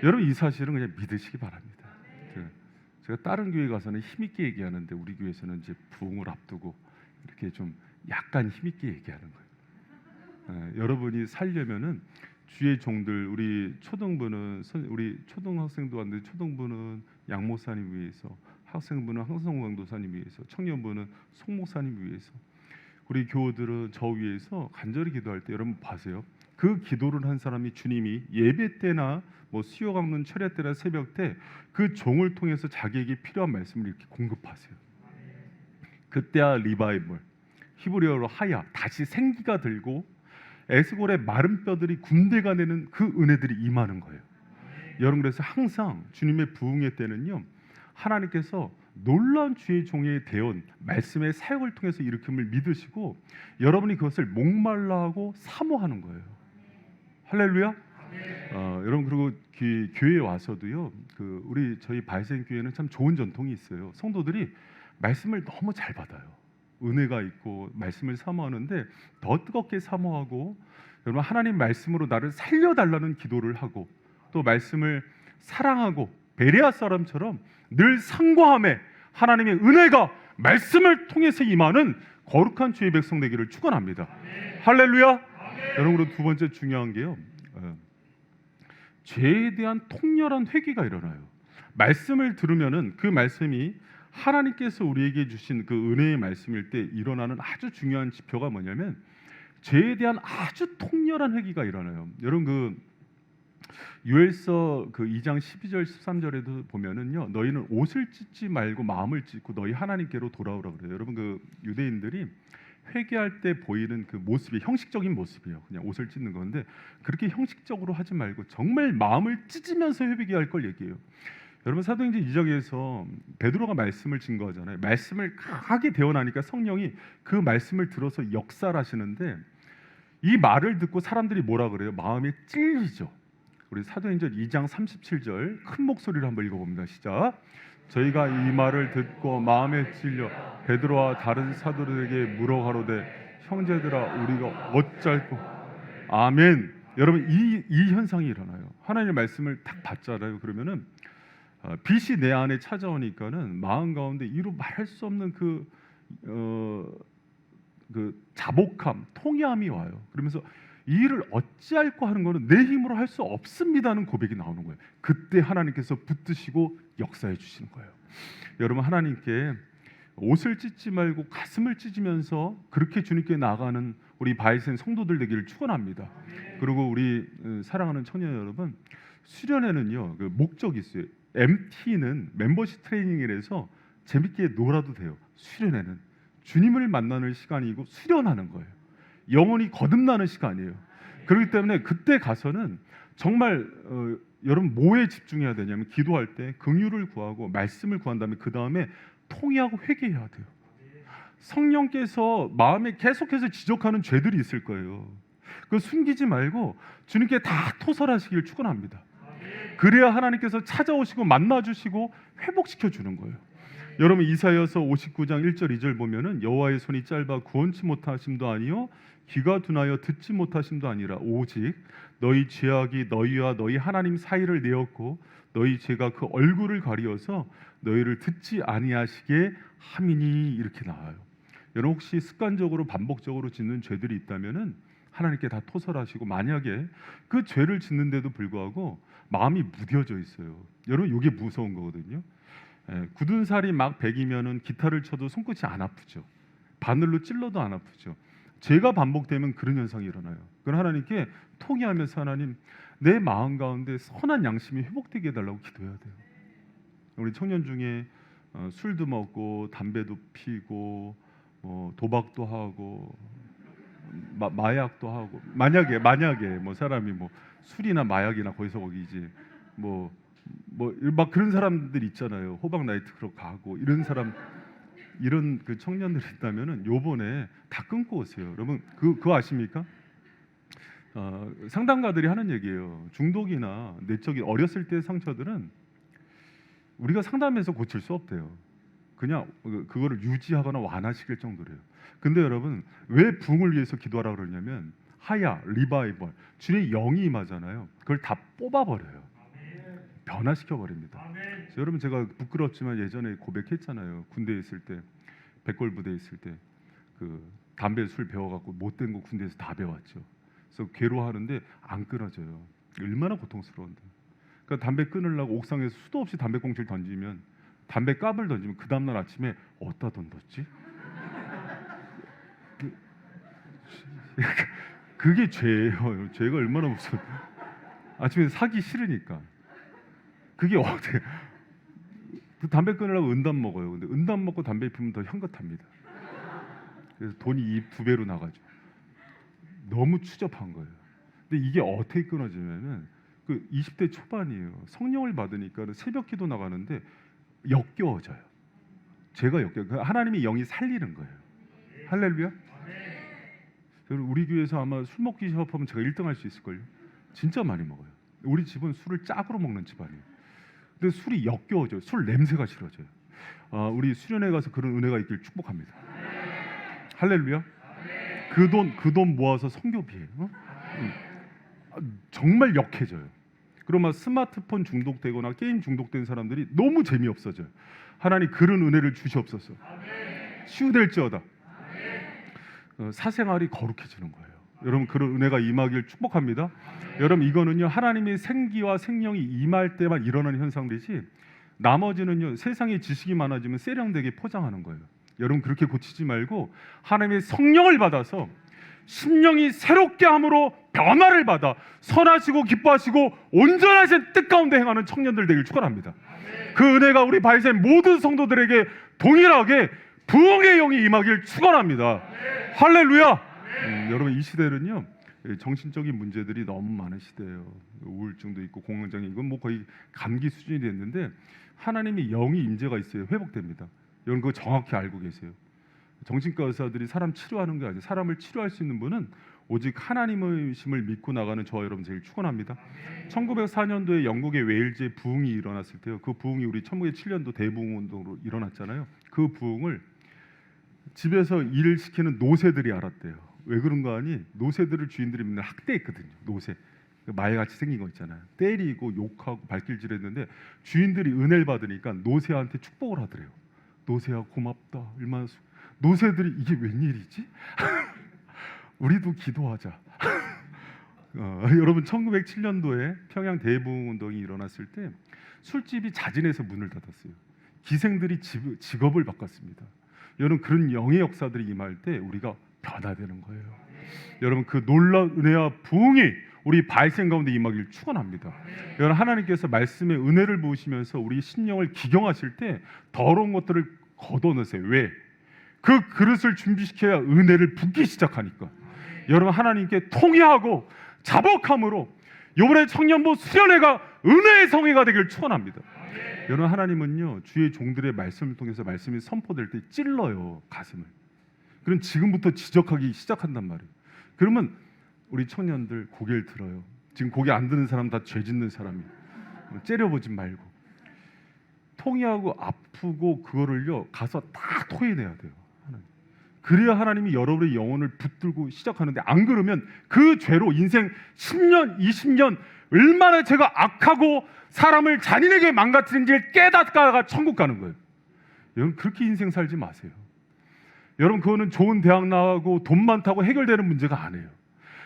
여러분 이 사실은 그냥 믿으시기 바랍니다. 제가 다른 교회 가서는 힘있게 얘기하는데 우리 교회에서는 이제 부흥을 앞두고 이렇게 좀 약간 힘있게 얘기하는 거예요. 여러분이 살려면은 주의 종들, 우리 초등부는 우리 초등학생도 왔는데 초등부는 양 목사님 위해서, 학생부는 황성호 강도사님 위해서, 청년부는 송 목사님 위해서, 우리 교우들은 저 위해서 간절히 기도할 때 여러분 봐세요. 그 기도를 한 사람이 주님이 예배 때나 뭐 수요 강론 철야 때나 새벽 때 그 종을 통해서 자기에게 필요한 말씀을 이렇게 공급하세요. 그때야 리바이벌, 히브리어로 하야, 다시 생기가 들고 에스골의 마른 뼈들이 군대가 되는 그 은혜들이 임하는 거예요. 여러분 그래서 항상 주님의 부흥의 때는요 하나님께서 놀라운 주의 종의 대언 말씀의 사역을 통해서 일으킴을 믿으시고 여러분이 그것을 목말라하고 사모하는 거예요. 할렐루야. 여러분 그리고 교회에 와서도요 우리 저희 발생 교회는 참 좋은 전통이 있어요. 성도들이 말씀을 너무 잘 받아요. 은혜가 있고 말씀을 사모하는데 더 뜨겁게 사모하고 여러분 하나님 말씀으로 나를 살려달라는 기도를 하고 또 말씀을 사랑하고 베레아 사람처럼 늘 상고함에 하나님의 은혜가 말씀을 통해서 임하는 거룩한 주의 백성 되기를 축원합니다. 할렐루야. 여러분 두 번째 중요한 게요 죄에 대한 통렬한 회개가 일어나요. 말씀을 들으면은 그 말씀이 하나님께서 우리에게 주신 그 은혜의 말씀일 때 일어나는 아주 중요한 지표가 뭐냐면 죄에 대한 아주 통렬한 회개가 일어나요. 여러분 그 요엘서 그 2장 12절 13절에도 보면은요, 너희는 옷을 찢지 말고 마음을 찢고 너희 하나님께로 돌아오라 그래요. 여러분 그 유대인들이 회개할 때 보이는 그 모습이 형식적인 모습이에요. 그냥 옷을 찢는 건데 그렇게 형식적으로 하지 말고 정말 마음을 찢으면서 회개할 걸 얘기해요. 여러분 사도행전 2장에서 베드로가 말씀을 증거하잖아요. 말씀을 강하게 대언하니까 성령이 그 말씀을 들어서 역사를 하시는데 이 말을 듣고 사람들이 뭐라 그래요? 마음이 찔리죠. 우리 사도행전 2장 37절 큰 목소리로 한번 읽어봅니다. 시작. 저희가 이 말을 듣고 마음에 찔려 베드로와 다른 사도들에게 물어 가로되 형제들아 우리가 어쩔꼬. 아멘. 여러분 이 현상이 일어나요. 하나님의 말씀을 딱 받잖아요. 그러면은 빛이 내 안에 찾아오니까는 마음 가운데 이루 말할 수 없는 그 자복함, 통회함이 와요. 그러면서 이 일을 어찌할꼬 하는 거는 내 힘으로 할 수 없습니다는 고백이 나오는 거예요. 그때 하나님께서 붙드시고 역사해 주시는 거예요. 여러분 하나님께 옷을 찢지 말고 가슴을 찢으면서 그렇게 주님께 나가는 우리 바이센 성도들 되기를 축원합니다. 그리고 우리 사랑하는 청년 여러분, 수련회는요 그 목적이 있어요. MT는 멤버십 트레이닝이라서 재밌게 놀아도 돼요. 수련회는 주님을 만나는 시간이고 수련하는 거예요. 영혼이 거듭나는 시간이에요. 그렇기 때문에 그때 가서는 정말 여러분 뭐에 집중해야 되냐면 기도할 때 긍휼을 구하고 말씀을 구한 다음에 그 다음에 통회하고 회개해야 돼요. 성령께서 마음에 계속해서 지적하는 죄들이 있을 거예요. 그거 숨기지 말고 주님께 다 토설하시기를 축원합니다. 그래야 하나님께서 찾아오시고 만나주시고 회복시켜 주는 거예요. 여러분 이사야서 59장 1절 2절 보면은 여호와의 손이 짧아 구원치 못하심도 아니요 귀가 둔하여 듣지 못하심도 아니라 오직 너희 죄악이 너희와 너희 하나님 사이를 내었고 너희 죄가 그 얼굴을 가리어서 너희를 듣지 아니하시게 함이니 이렇게 나와요. 여러분 혹시 습관적으로 반복적으로 짓는 죄들이 있다면은 하나님께 다 토설하시고 만약에 그 죄를 짓는데도 불구하고 마음이 무뎌져 있어요. 여러분 이게 무서운 거거든요. 굳은 살이 막 배기면은 기타를 쳐도 손끝이 안 아프죠. 바늘로 찔러도 안 아프죠. 죄가 반복되면 그런 현상이 일어나요. 그럼 하나님께 통회하면서 하나님 내 마음 가운데 선한 양심이 회복되게 해달라고 기도해야 돼요. 우리 청년 중에 술도 먹고 담배도 피고 도박도 하고 마약도 하고 만약에 뭐 사람이 뭐 술이나 마약이나 거기서 거기지 뭐 막 그런 사람들 있잖아요. 호박 나이트 클럽 가고 이런 사람 이런 그 청년들이 있다면은 요번에 다 끊고 오세요. 여러분 그거 아십니까? 상담가들이 하는 얘기예요. 중독이나 내적인 어렸을 때 상처들은 우리가 상담해서 고칠 수 없대요. 그냥 그거를 유지하거나 완화시킬 정도래요. 근데 여러분 왜 부흥을 위해서 기도하라 그러냐면 하야 리바이벌 주님의 영이 임하잖아요. 그걸 다 뽑아버려요. 변화시켜 버립니다. 여러분 제가 부끄럽지만 예전에 고백했잖아요. 군대에 있을 때 백골 부대에 있을 때 그 담배 술 배워갖고 못된 거 군대에서 다 배웠죠. 그래서 괴로워하는데 안 끊어져요. 얼마나 고통스러운데. 그러니까 담배 끊으려고 옥상에서 수도 없이 담배꽁초를 던지면 담배 값을 던지면 그 다음날 아침에 어디다 던졌지? 그게 죄예요. 죄가 얼마나 무서워. 아침에 사기 싫으니까. 그게 어떻게? 그 담배 끊으려고 은담 먹어요. 근데 은담 먹고 담배 피우면 더 향긋합니다. 그래서 돈이 2배로 나가죠. 너무 추접한 거예요. 근데 이게 어떻게 끊어지냐면은 그 20대 초반이에요. 성령을 받으니까 새벽기도 나가는데 역겨워져요. 제가 역겨워. 하나님의 영이 살리는 거예요. 할렐루야. 우리 교회에서 아마 술 먹기 시합하면 제가 1등할 수 있을걸요. 진짜 많이 먹어요. 우리 집은 술을 짝으로 먹는 집안이에요. 근데 술이 역겨워져요. 술 냄새가 싫어져요. 우리 수련회 가서 그런 은혜가 있길 축복합니다. 할렐루야. 그 돈 모아서 선교비예요. 정말 역해져요. 그러면 스마트폰 중독되거나 게임 중독된 사람들이 너무 재미없어져요. 하나님 그런 은혜를 주시옵소서. 치유될지어다. 사생활이 거룩해지는 거예요. 여러분 그런 은혜가 임하길 축복합니다. 여러분 이거는요 하나님의 생기와 생명이 임할 때만 일어나는 현상이지 나머지는요 세상의 지식이 많아지면 세련되게 포장하는 거예요. 여러분 그렇게 고치지 말고 하나님의 성령을 받아서 심령이 새롭게 함으로 변화를 받아 선하시고 기뻐하시고 온전하신 뜻 가운데 행하는 청년들 되길 축원합니다. 그 은혜가 우리 바이센 모든 성도들에게 동일하게 부흥의 영이 임하길 축원합니다. 할렐루야. 여러분 이 시대는요 정신적인 문제들이 너무 많은 시대예요. 우울증도 있고 공황장애, 이건 뭐 거의 감기 수준이 됐는데 하나님의 영이 임재가 있어요. 회복됩니다. 여러분 그거 정확히 알고 계세요. 정신과 의사들이 사람 치료하는 게 아니에요. 사람을 치료할 수 있는 분은 오직 하나님의 심을 믿고 나가는 저와 여러분 제일 축원합니다. 1904년도에 영국의 웨일즈에 부흥이 일어났을 때요. 그 부흥이 우리 1907년도 대부흥 운동으로 일어났잖아요. 그 부흥을 집에서 일을 시키는 노새들이 알았대요. 왜 그런가 하니 노새들을 주인들이 맨날 학대했거든요. 노새 말같이 생긴 거 있잖아요. 때리고 욕하고 발길질했는데 주인들이 은혜를 받으니까 노새한테 축복을 하더래요. 노새야 고맙다. 얼마나 노새들이 이게 웬일이지? 우리도 기도하자. 여러분 1907년도에 평양 대부흥 운동이 일어났을 때 술집이 자진해서 문을 닫았어요. 기생들이 직업을 바꿨습니다. 여러분 그런 영의 역사들이 임할 때 우리가 변화되는 거예요. 여러분 그 놀라운 은혜와 부흥이 우리 바이센 가운데 임하길 축원합니다. 여러분 하나님께서 말씀의 은혜를 부으시면서 우리 심령을 기경하실 때 더러운 것들을 걷어내세요. 왜? 그 그릇을 준비시켜야 은혜를 붓기 시작하니까. 여러분 하나님께 통회하고 자복함으로 이번에 청년부 수련회가 은혜의 성회가 되길 축원합니다. 여러분 하나님은요 주의 종들의 말씀을 통해서 말씀이 선포될 때 찔러요 가슴을. 그럼 지금부터 지적하기 시작한단 말이에요. 그러면 우리 청년들 고개를 들어요. 지금 고개 안 드는 사람 다 죄 짓는 사람이에요. 째려보지 말고 통회하고 아프고 그거를요 가서 다 토해내야 돼요. 그래야 하나님이 여러분의 영혼을 붙들고 시작하는데 안 그러면 그 죄로 인생 10년 20년 얼마나 제가 악하고 사람을 잔인하게 망가뜨린지를 깨닫다가 천국 가는 거예요. 여러분 그렇게 인생 살지 마세요. 여러분 그거는 좋은 대학 나가고 돈 많다고 해결되는 문제가 아니에요.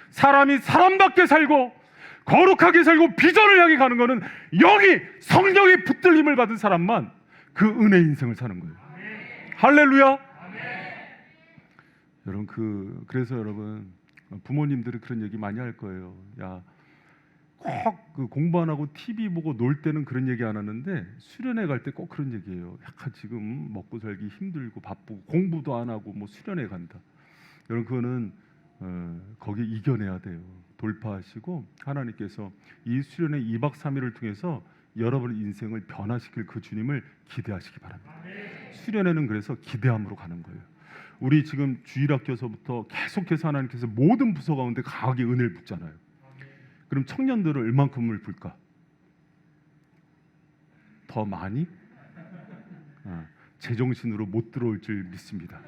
사람이 사람답게 살고 거룩하게 살고 비전을 향해 가는 거는 영이 성령의 붙들림을 받은 사람만 그 은혜 인생을 사는 거예요. 할렐루야. 여러분 그래서 여러분 부모님들이 그런 얘기 많이 할 거예요. 야, 꼭 그 공부 안 하고 TV 보고 놀 때는 그런 얘기 안 하는데 수련회 갈 때 꼭 그런 얘기예요. 약간 지금 먹고 살기 힘들고 바쁘고 공부도 안 하고 뭐 수련회 간다. 여러분 그거는 거기 이겨내야 돼요. 돌파하시고 하나님께서 이 수련회 2박 3일을 통해서 여러분의 인생을 변화시킬 그 주님을 기대하시기 바랍니다. 수련회는 그래서 기대함으로 가는 거예요. 우리 지금 주일학교에서부터 계속해서 하나님께서 모든 부서 가운데 강하게 은혜를 붓잖아요. 그럼 청년들을 얼만큼을 불까? 더 많이? 제정신으로 못 들어올 줄 믿습니다.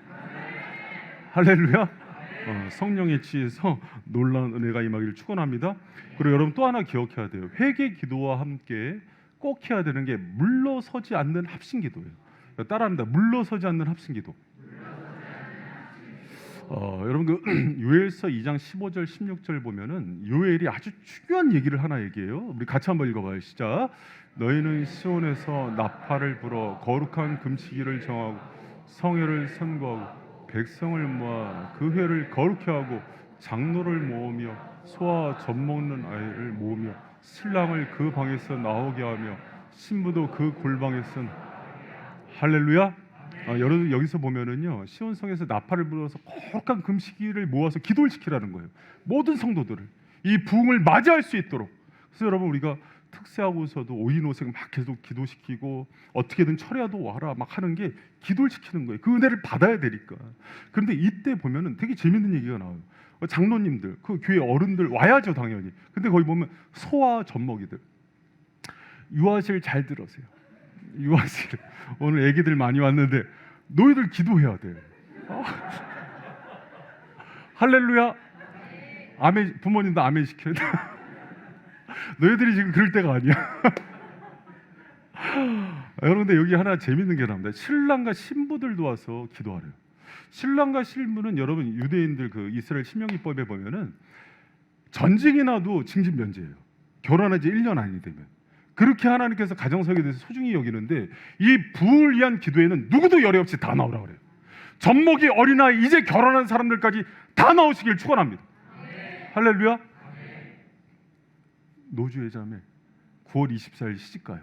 할렐루야. 성령에 취해서 놀라운 은혜가 임하기를 축원합니다. 그리고 여러분 또 하나 기억해야 돼요. 회개 기도와 함께 꼭 해야 되는 게 물러서지 않는 합심기도예요. 따라합니다. 물러서지 않는 합심기도. 여러분 그 요엘서 2장 15절 16절 보면은 요엘이 아주 중요한 얘기를 하나 얘기해요. 우리 같이 한번 읽어봐요. 시작. 너희는 시온에서 나팔을 불어 거룩한 금식일을 정하고 성회를 선거하고 백성을 모아 그 회를 거룩히 하고 장로를 모으며 소와 젖 먹는 아이를 모으며 신랑을 그 방에서 나오게 하며 신부도 그 골방에서 할렐루야. 여러분 여기서 보면은요 시온성에서 나팔을 불어서 거룩한 금식일을 모아서 기도를 시키라는 거예요. 모든 성도들을 이 부흥을 맞이할 수 있도록. 그래서 여러분 우리가 특세하고서도 오이노색 막 계속 기도시키고 어떻게든 철야도 와라 막 하는 게 기도를 시키는 거예요. 그 은혜를 받아야 되니까. 그런데 이때 보면은 되게 재밌는 얘기가 나와요. 장로님들, 그 교회 어른들 와야죠 당연히. 근데 거기 보면 소와 젖먹이들. 유아실 잘 들으세요. 유아실 오늘 애기들 많이 왔는데 너희들 기도해야 돼. 할렐루야. 아멘. 부모님도 아멘 시켜야 돼. 너희들이 지금 그럴 때가 아니야. 여러분 근데 여기 하나 재밌는 게 나옵니다. 신랑과 신부들도 와서 기도하래요. 신랑과 신부는 여러분 유대인들 그 이스라엘 신명기법에 보면은 전직이 나도 징집 면제예요. 결혼한 지 1년 아니 되면. 그렇게 하나님께서 가정설계에 대해서 소중히 여기는데 이 부흥을 위한 기도에는 누구도 열애 없이 다 나오라 그래요. 젖먹이 어린아이 이제 결혼한 사람들까지 다 나오시길 축원합니다. 할렐루야. 노주의 자매 9월 24일 시집가요.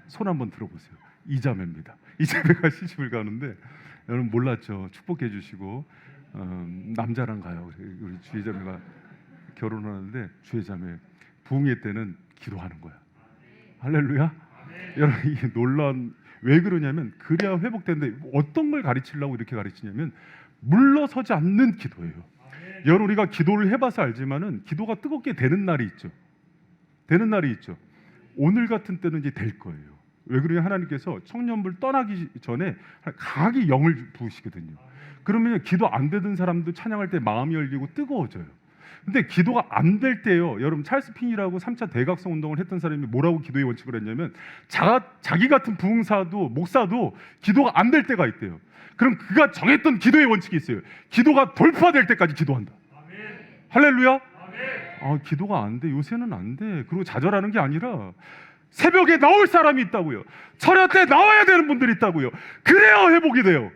손 한번 들어보세요. 이자매입니다. 이자매가 시집을 가는데 여러분 몰랐죠. 축복해 주시고 남자랑 가요. 우리 주의자매가 결혼하는데 주의자매 부흥회 때는 기도하는 거야. 할렐루야. 여러분 이게 놀라운 왜 그러냐면 그래야 회복되는데 어떤 걸 가르치려고 이렇게 가르치냐면 물러서지 않는 기도예요. 여러분 우리가 기도를 해봐서 알지만은 기도가 뜨겁게 되는 날이 있죠. 되는 날이 있죠. 오늘 같은 때는 이제 될 거예요. 왜 그러냐 하나님께서 청년부를 떠나기 전에 강하게 영을 부으시거든요. 그러면 기도 안 되던 사람도 찬양할 때 마음이 열리고 뜨거워져요. 근데 기도가 안 될 때요. 여러분 찰스 핀이라고 3차 대각성 운동을 했던 사람이 뭐라고 기도의 원칙을 했냐면 자기 같은 부흥사도 목사도 기도가 안 될 때가 있대요. 그럼 그가 정했던 기도의 원칙이 있어요. 기도가 돌파될 때까지 기도한다. 할렐루야. 아, 기도가 안 돼. 요새는 안 돼. 그리고 좌절하는 게 아니라 새벽에 나올 사람이 있다고요. 철야 때 나와야 되는 분들이 있다고요. 그래야 회복이 돼요.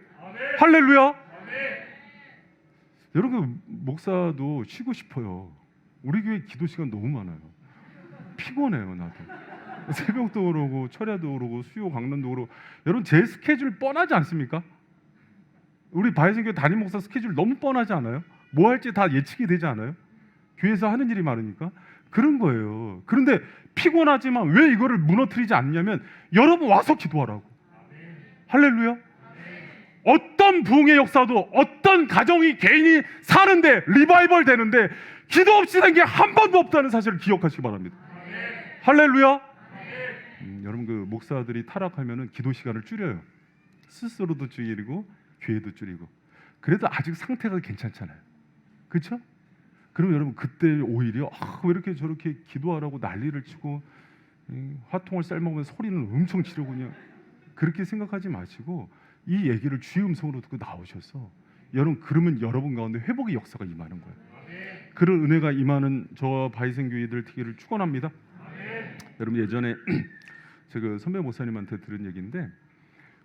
할렐루야. 여러분 목사도 쉬고 싶어요. 우리 교회 기도 시간 너무 많아요. 피곤해요 나도. 새벽도 그러고 철야도 그러고 수요 강론도 그러고. 여러분 제 스케줄 뻔하지 않습니까? 우리 바이생교회 담임 목사 스케줄 너무 뻔하지 않아요? 뭐 할지 다 예측이 되지 않아요? 교회에서 하는 일이 많으니까 그런 거예요. 그런데 피곤하지만 왜 이거를 무너뜨리지 않냐면 여러분 와서 기도하라고. 할렐루야. 어떤 부흥의 역사도 어떤 가정이 개인이 사는데 리바이벌 되는데 기도 없이 된 게 한 번도 없다는 사실을 기억하시기 바랍니다. 할렐루야. 여러분 그 목사들이 타락하면은 기도 시간을 줄여요. 스스로도 줄이고 교회도 줄이고. 그래도 아직 상태가 괜찮잖아요. 그렇죠? 그럼 여러분 그때 오히려 왜 이렇게 저렇게 기도하라고 난리를 치고 화통을 삶아보면 소리는 엄청 지르고 그냥 그렇게 생각하지 마시고 이 얘기를 주의 음성으로 듣고 나오셔서 여러분 그러면 여러분 가운데 회복의 역사가 임하는 거예요. 그런 은혜가 임하는 저와 바이생교회들 되기를 축원합니다. 여러분 예전에 제가 선배 목사님한테 들은 얘기인데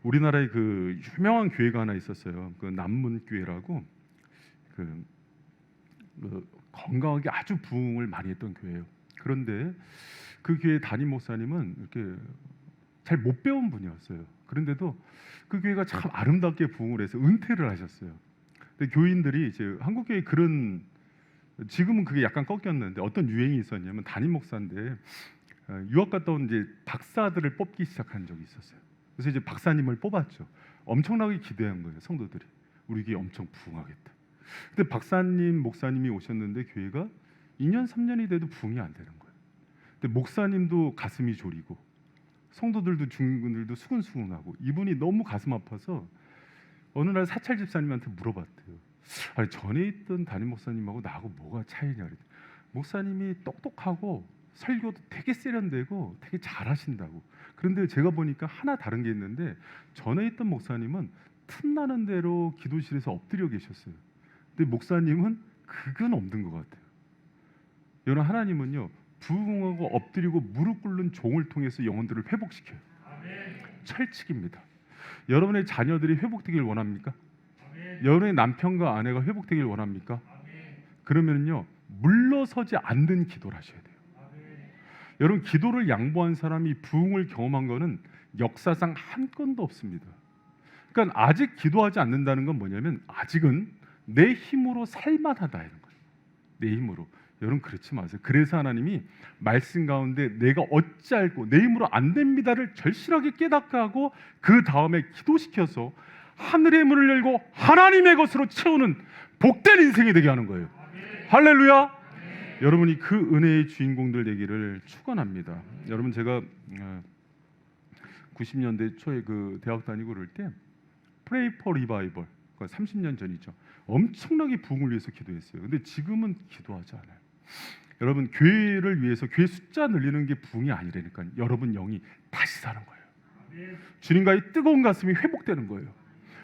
우리나라에 그 유명한 교회가 하나 있었어요. 그 남문교회라고 그 건강하게 아주 부흥을 많이 했던 교회예요. 그런데 그 교회 담임 목사님은 이렇게 잘 못 배운 분이었어요. 그런데도 그 교회가 참 아름답게 부흥을 해서 은퇴를 하셨어요. 근데 교인들이 이제 한국 교회 그런 지금은 그게 약간 꺾였는데 어떤 유행이 있었냐면 담임 목사인데 유학 갔다 온 이제 박사들을 뽑기 시작한 적이 있었어요. 그래서 이제 박사님을 뽑았죠. 엄청나게 기대한 거예요. 성도들이 우리 교회 엄청 부흥하겠다. 근데 박사님 목사님이 오셨는데 교회가 2년 3년이 돼도 부흥이 안 되는 거예요. 근데 목사님도 가슴이 저리고 성도들도 중군들도 수근수근하고 이분이 너무 가슴 아파서 어느 날 사찰 집사님한테 물어봤대요. 아니 전에 있던 담임 목사님하고 나하고 뭐가 차이냐 그랬더니 목사님이 똑똑하고 설교도 되게 세련되고 되게 잘하신다고. 그런데 제가 보니까 하나 다른 게 있는데 전에 있던 목사님은 틈나는 대로 기도실에서 엎드려 계셨어요. 근데 목사님은 그건 없는 것 같아요. 여러분 하나님은요 부흥하고 엎드리고 무릎 꿇는 종을 통해서 영혼들을 회복시켜요. 철칙입니다. 여러분의 자녀들이 회복되길 원합니까? 여러분의 남편과 아내가 회복되길 원합니까? 그러면요 물러서지 않는 기도를 하셔야 돼요. 여러분 기도를 양보한 사람이 부흥을 경험한 거는 역사상 한 건도 없습니다. 그러니까 아직 기도하지 않는다는 건 뭐냐면 아직은 내 힘으로 살만하다는 거예요. 내 힘으로. 여러분 그렇지 마세요. 그래서 하나님이 말씀 가운데 내가 어찌할꼬 내 힘으로 안 됩니다를 절실하게 깨닫게 하고 그 다음에 기도시켜서 하늘의 문을 열고 하나님의 것으로 채우는 복된 인생이 되게 하는 거예요. 할렐루야. 여러분이 그 은혜의 주인공들 되기를 축원합니다. 여러분 제가 90년대 초에 그 대학 다니고 그럴 때 Pray for Revival 30년 전이죠. 엄청나게 부흥을 위해서 기도했어요. 근데 지금은 기도하지 않아요. 여러분 교회를 위해서 교회 숫자 늘리는 게 부흥이 아니라니까요. 여러분 영이 다시 사는 거예요. 주님과의 뜨거운 가슴이 회복되는 거예요.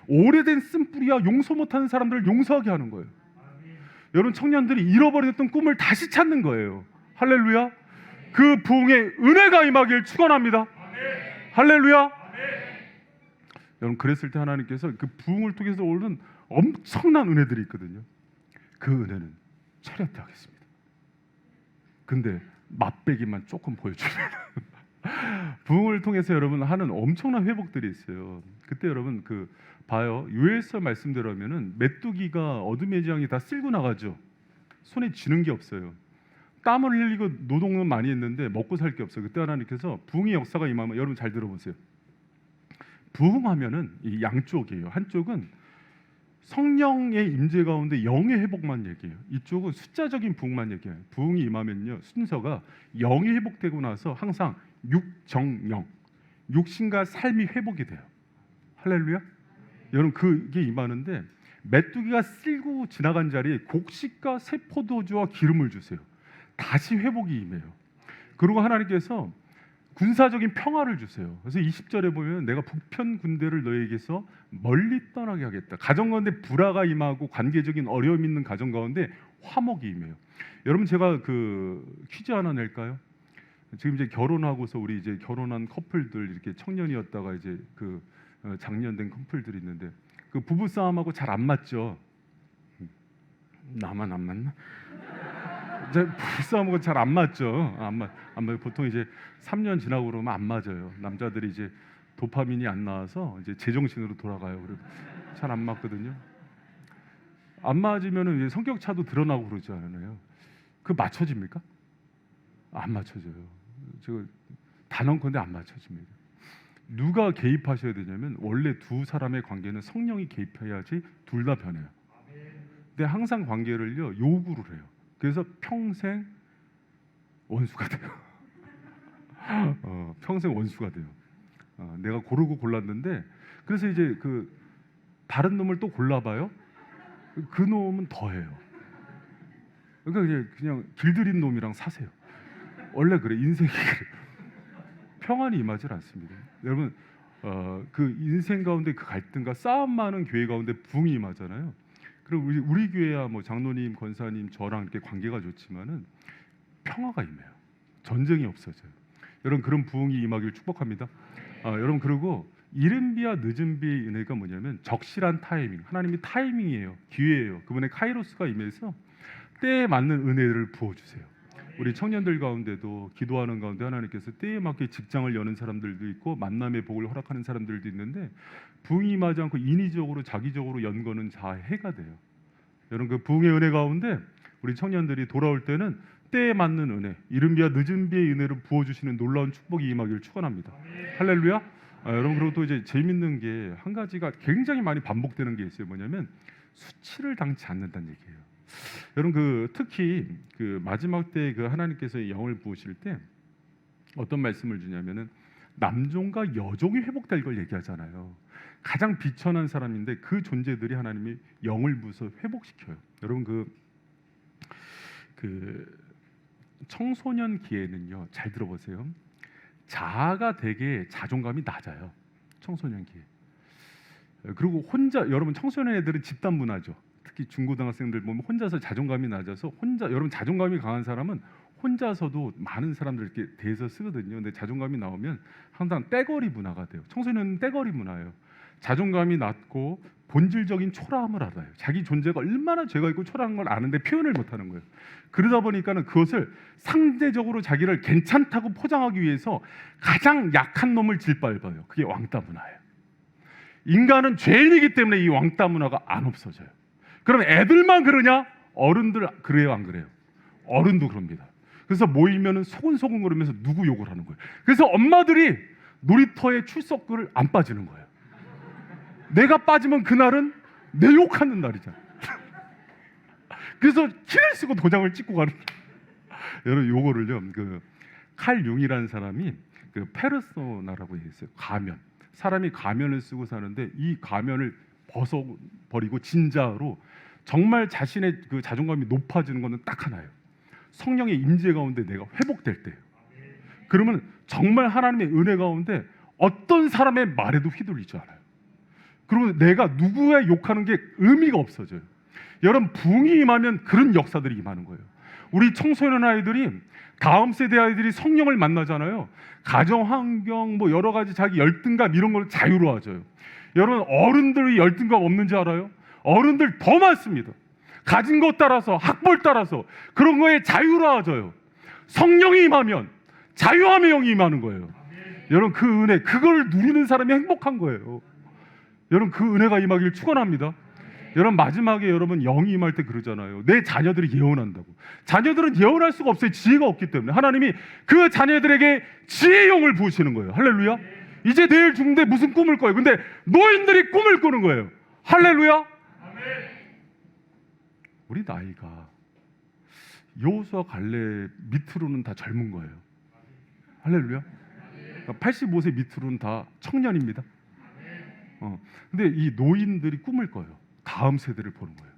오래된 쓴뿌리야 용서 못하는 사람들을 용서하게 하는 거예요. 여러분 청년들이 잃어버렸던 꿈을 다시 찾는 거예요. 할렐루야. 그 부흥의 은혜가 임하길 축원합니다. 할렐루야. 여러분 그랬을 때 하나님께서 그 부흥을 통해서 오는 엄청난 은혜들이 있거든요. 그 은혜는 차렷 하겠습니다. 근데 맛배기만 조금 보여주면 부흥을 통해서 여러분 하는 엄청난 회복들이 있어요. 그때 여러분 그 봐요. 요엘서 말씀대로 하면은 메뚜기가 어둠의 지향이 다 쓸고 나가죠. 손에 쥐는 게 없어요. 땀을 흘리고 노동은 많이 했는데 먹고 살 게 없어요. 그때 하나님께서 부흥의 역사가 임하면 여러분 잘 들어보세요. 부흥하면은 이 양쪽이에요. 한쪽은 성령의 임재 가운데 영의 회복만 얘기해요. 이쪽은 숫자적인 부흥만 얘기해요. 부흥이 임하면요 순서가 영이 회복되고 나서 항상 육정영, 육신과 삶이 회복이 돼요. 할렐루야. 여러분 그게 임하는데 메뚜기가 쓸고 지나간 자리에 곡식과 새 포도주와 기름을 주세요. 다시 회복이 임해요. 그리고 하나님께서 군사적인 평화를 주세요. 그래서 20절에 보면 내가 북편 군대를 너에게서 멀리 떠나게 하겠다. 가정 가운데 불화가 임하고 관계적인 어려움이 있는 가정 가운데 화목이 임해요. 여러분 제가 그 퀴즈 하나 낼까요? 지금 이제 결혼하고서 우리 이제 결혼한 커플들 이렇게 청년이었다가 이제 그 장년된 커플들이 있는데 그 부부 싸움하고 잘 안 맞죠? 나만 안 맞나? 부부 싸움하고 잘 안 맞죠? 안 맞. 보통 이제 3년 지나고 그러면 안 맞아요. 남자들이 이제 도파민이 안 나와서 이제 제정신으로 돌아가요. 그리고 잘 안 맞거든요. 안 맞으면은 이제 성격 차도 드러나고 그러지 않아요? 그 맞춰집니까? 안 맞춰져요. 저 단언컨대 안 맞춰집니다. 누가 개입하셔야 되냐면 원래 두 사람의 관계는 성령이 개입해야지 둘 다 변해요. 근데 항상 관계를요 요구를 해요. 그래서 평생 원수가 돼요. 평생 원수가 돼요. 내가 고르고 골랐는데 그래서 이제 그 다른 놈을 또 골라봐요. 그 놈은 더해요. 그러니까 그냥 길들인 놈이랑 사세요. 원래 그래. 인생이 그래. 평안이 임하질 않습니다. 여러분 그 인생 가운데 그 갈등과 싸움 많은 교회 가운데 부흥이 임하잖아요. 그리고 우리 교회야 뭐 장로님, 권사님, 저랑 이렇게 관계가 좋지만은 평화가 임해요. 전쟁이 없어져요. 여러분 그런 부흥이 임하길 축복합니다. 여러분 그리고 이른 비와 늦은 비의 은혜가 뭐냐면 적실한 타이밍. 하나님이 타이밍이에요. 기회예요. 그분의 카이로스가 임해서 때에 맞는 은혜를 부어주세요. 우리 청년들 가운데도 기도하는 가운데 하나님께서 때에 맞게 직장을 여는 사람들도 있고 만남의 복을 허락하는 사람들도 있는데 부흥이 임하지 않고 인위적으로 자기적으로 연 거는 자해가 돼요. 여러분 그 부흥의 은혜 가운데 우리 청년들이 돌아올 때는 때에 맞는 은혜, 이른 비와 늦은 비의 은혜를 부어주시는 놀라운 축복이 임하기를 축원합니다. 할렐루야. 여러분 그리고 또 이제 재밌는 게 한 가지가 굉장히 많이 반복되는 게 있어요. 뭐냐면 수치를 당치 않는다는 얘기예요. 여러분 그 특히 그 마지막 때 그 하나님께서 영을 부으실 때 어떤 말씀을 주냐면은 남종과 여종이 회복될 걸 얘기하잖아요. 가장 비천한 사람인데 그 존재들이 하나님이 영을 부어서 회복시켜요. 여러분 그 청소년 기에는요 잘 들어보세요. 자아가 되게 자존감이 낮아요. 청소년 기에. 그리고 혼자 여러분 청소년 애들은 집단 문화죠. 특히 중고등학생들 보면 혼자서 자존감이 낮아서 여러분 자존감이 강한 사람은 혼자서도 많은 사람들께 대해서 쓰거든요. 근데 자존감이 나오면 항상 떼거리 문화가 돼요. 청소년은 떼거리 문화예요. 자존감이 낮고 본질적인 초라함을 알아요. 자기 존재가 얼마나 죄가 있고 초라한 걸 아는데 표현을 못하는 거예요. 그러다 보니까는 그것을 상대적으로 자기를 괜찮다고 포장하기 위해서 가장 약한 놈을 짓밟아요. 그게 왕따 문화예요. 인간은 죄인이기 때문에 이 왕따 문화가 안 없어져요. 그럼 애들만 그러냐? 어른들 그래요, 안 그래요? 어른도 그럽니다. 그래서 모이면은 소근소근 그러면서 누구 욕을 하는 거예요. 그래서 엄마들이 놀이터에 출석글을 안 빠지는 거예요. 내가 빠지면 그날은 내 욕하는 날이잖아. 그래서 키를 쓰고 도장을 찍고 가는. 여러분 요거를요. 그 칼 융이라는 사람이 그 페르소나라고 얘기했어요. 가면. 사람이 가면을 쓰고 사는데 이 가면을 벗어버리고 진짜로 정말 자신의 그 자존감이 높아지는 것은 딱 하나예요. 성령의 임재 가운데 내가 회복될 때예요. 그러면 정말 하나님의 은혜 가운데 어떤 사람의 말에도 휘둘리지 않아요. 그리고 내가 누구에 욕하는 게 의미가 없어져요. 여러분, 부흥이 임하면 그런 역사들이 임하는 거예요. 우리 청소년 아이들이, 다음 세대 아이들이 성령을 만나잖아요. 가정 환경 뭐 여러 가지 자기 열등감 이런 걸 자유로워져요. 여러분, 어른들이 열등감 없는지 알아요? 어른들 더 많습니다. 가진 것 따라서, 학벌 따라서 그런 거에 자유로워져요. 성령이 임하면 자유함의 영이 임하는 거예요. 여러분, 그 은혜, 그걸 누리는 사람이 행복한 거예요. 여러분, 그 은혜가 임하길 축원합니다. 여러분, 마지막에 여러분 영이 임할 때 그러잖아요. 내 자녀들이 예언한다고. 자녀들은 예언할 수가 없어요. 지혜가 없기 때문에. 하나님이 그 자녀들에게 지혜의 영을 부으시는 거예요. 할렐루야. 이제 내일 죽는데 무슨 꿈을 꿔요? 근데 노인들이 꿈을 꾸는 거예요. 할렐루야. 우리 나이가 여호수아 갈렙 밑으로는 다 젊은 거예요. 할렐루야. 85세 밑으로는 다 청년입니다. 근데 이 노인들이 꿈을 꿔요. 다음 세대를 보는 거예요.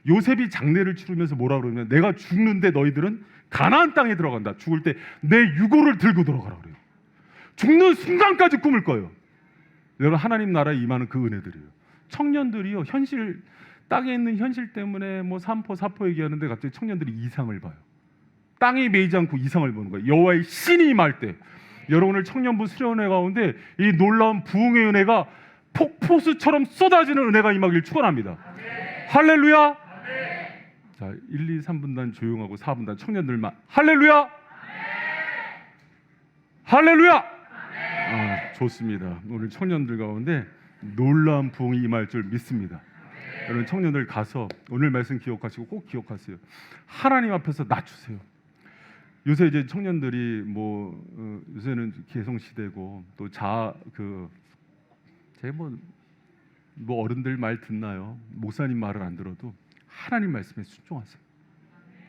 요셉이 장례를 치르면서 뭐라 그러냐면, 내가 죽는데 너희들은 가나안 땅에 들어간다. 죽을 때 내 유고를 들고 들어가라 그래요. 죽는 순간까지 꿈을 꿔요. 여러분, 하나님 나라에 임하는 그 은혜들이에요. 청년들이요, 현실, 땅에 있는 현실 때문에 뭐 삼포 사포 얘기하는데 갑자기 청년들이 이상을 봐요. 땅에 매이지 않고 이상을 보는 거예요. 여호와의 신이 임할 때. 여러분을 청년부 수련회 가운데 이 놀라운 부흥의 은혜가 폭포수처럼 쏟아지는 은혜가 임하길 축원합니다. 할렐루야. 자, 1, 2, 3분단 조용하고 4분단 청년들만 할렐루야. 할렐루야. 좋습니다. 오늘 청년들 가운데 놀라운 부흥이 임할 줄 믿습니다. 여러분, 청년들 가서 오늘 말씀 기억하시고 꼭 기억하세요. 하나님 앞에서 낮추세요. 요새 이제 청년들이 요새는 개성 시대고 또 제가 뭐 어른들 말 듣나요? 목사님 말을 안 들어도 하나님 말씀에 순종하세요.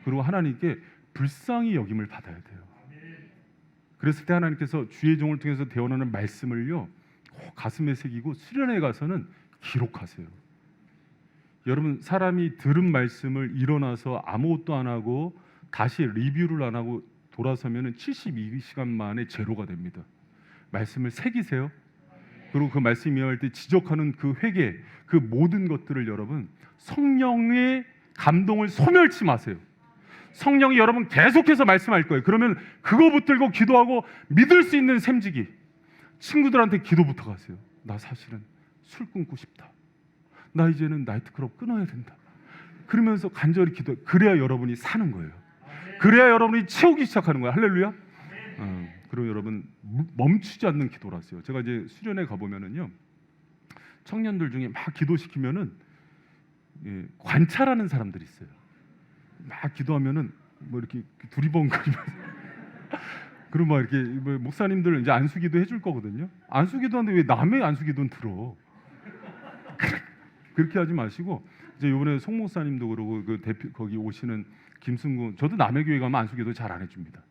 그리고 하나님께 불쌍히 여김을 받아야 돼요. 그랬을 때 하나님께서 주의 종을 통해서 대언하는 말씀을요, 가슴에 새기고 수련회 가서는 기록하세요. 여러분, 사람이 들은 말씀을 일어나서 아무것도 안 하고 다시 리뷰를 안 하고 돌아서면 72시간 만에 제로가 됩니다. 말씀을 새기세요. 그리고 그 말씀 이해할 때 지적하는 그 회개, 그 모든 것들을 여러분, 성령의 감동을 소멸치 마세요. 성령이 여러분 계속해서 말씀할 거예요. 그러면 그거 붙들고 기도하고 믿을 수 있는 셈지기. 친구들한테 기도 부탁하세요. 나 사실은 술 끊고 싶다. 나 이제는 나이트클럽 끊어야 된다. 그러면서 간절히 기도해. 그래야 여러분이 사는 거예요. 그래야 여러분이 채우기 시작하는 거예요. 할렐루야. 그리고 여러분, 멈추지 않는 기도를 하세요. 제가 이제 수련회 가보면은요, 청년들 중에 막 기도시키면은 관찰하는 사람들이 있어요. 막 기도하면은 뭐 이렇게 두리번거리면서 그리고 막 이렇게 목사님들 이제 안수기도 해줄 거거든요. 안수기도 하는데 왜 남의 안수기도는 들어? 그렇게 하지 마시고, 이제 이번에 송 목사님도 그러고 그 대표 거기 오시는 김승구, 저도 남의 교회 가면 안수기도 잘 안 해줍니다.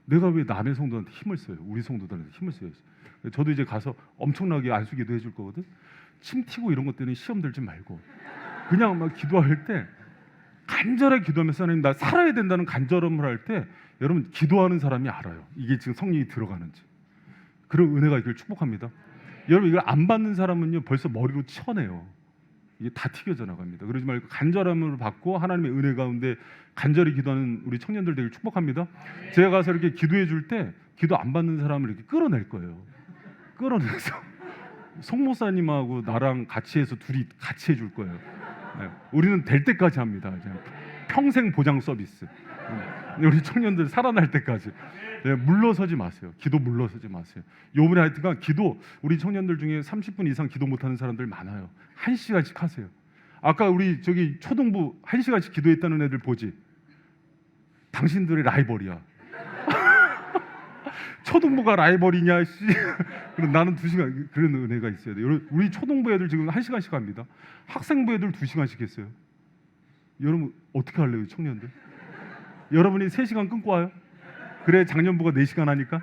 내가 왜 남의 성도한테 힘을 써요? 우리 성도들한테 힘을 써야지. 저도 이제 가서 엄청나게 안수기도 해줄 거거든. 침 튀고 이런 것 때문에 시험 들지 말고 그냥 막 기도할 때 간절하게 기도하면서, 하나님 나 살아야 된다는 간절함을 할 때 여러분, 기도하는 사람이 알아요. 이게 지금 성령이 들어가는지. 그런 은혜가 있길 축복합니다. 여러분, 이걸 안 받는 사람은요, 벌써 머리로 쳐내요. 이게 다 튀겨져 나갑니다. 그러지 말고 간절함으로 받고 하나님의 은혜 가운데 간절히 기도하는 우리 청년들 되길 축복합니다. 제가 가서 이렇게 기도해 줄 때 기도 안 받는 사람을 이렇게 끌어낼 거예요. 끌어내서 송 목사님하고 나랑 같이 해서 둘이 같이 해줄 거예요. 네. 우리는 될 때까지 합니다. 평생 보장 서비스. 우리 청년들 살아날 때까지. 네, 물러서지 마세요. 기도 물러서지 마세요. 요번에 하여튼간 기도, 우리 청년들 중에 30분 이상 기도 못하는 사람들 많아요. 1시간씩 하세요. 아까 우리 저기 초등부 1시간씩 기도했다는 애들 보지? 당신들의 라이벌이야. 초등부가 라이벌이냐? 그럼 나는 2시간. 그런 은혜가 있어야 돼요. 우리 초등부 애들 지금 1시간씩 합니다. 학생부 애들 2시간씩 했어요. 여러분 어떻게 할래요, 청년들? 여러분이 3시간 끊고 와요? 그래 작년부가 4시간 하니까.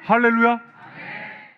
할렐루야.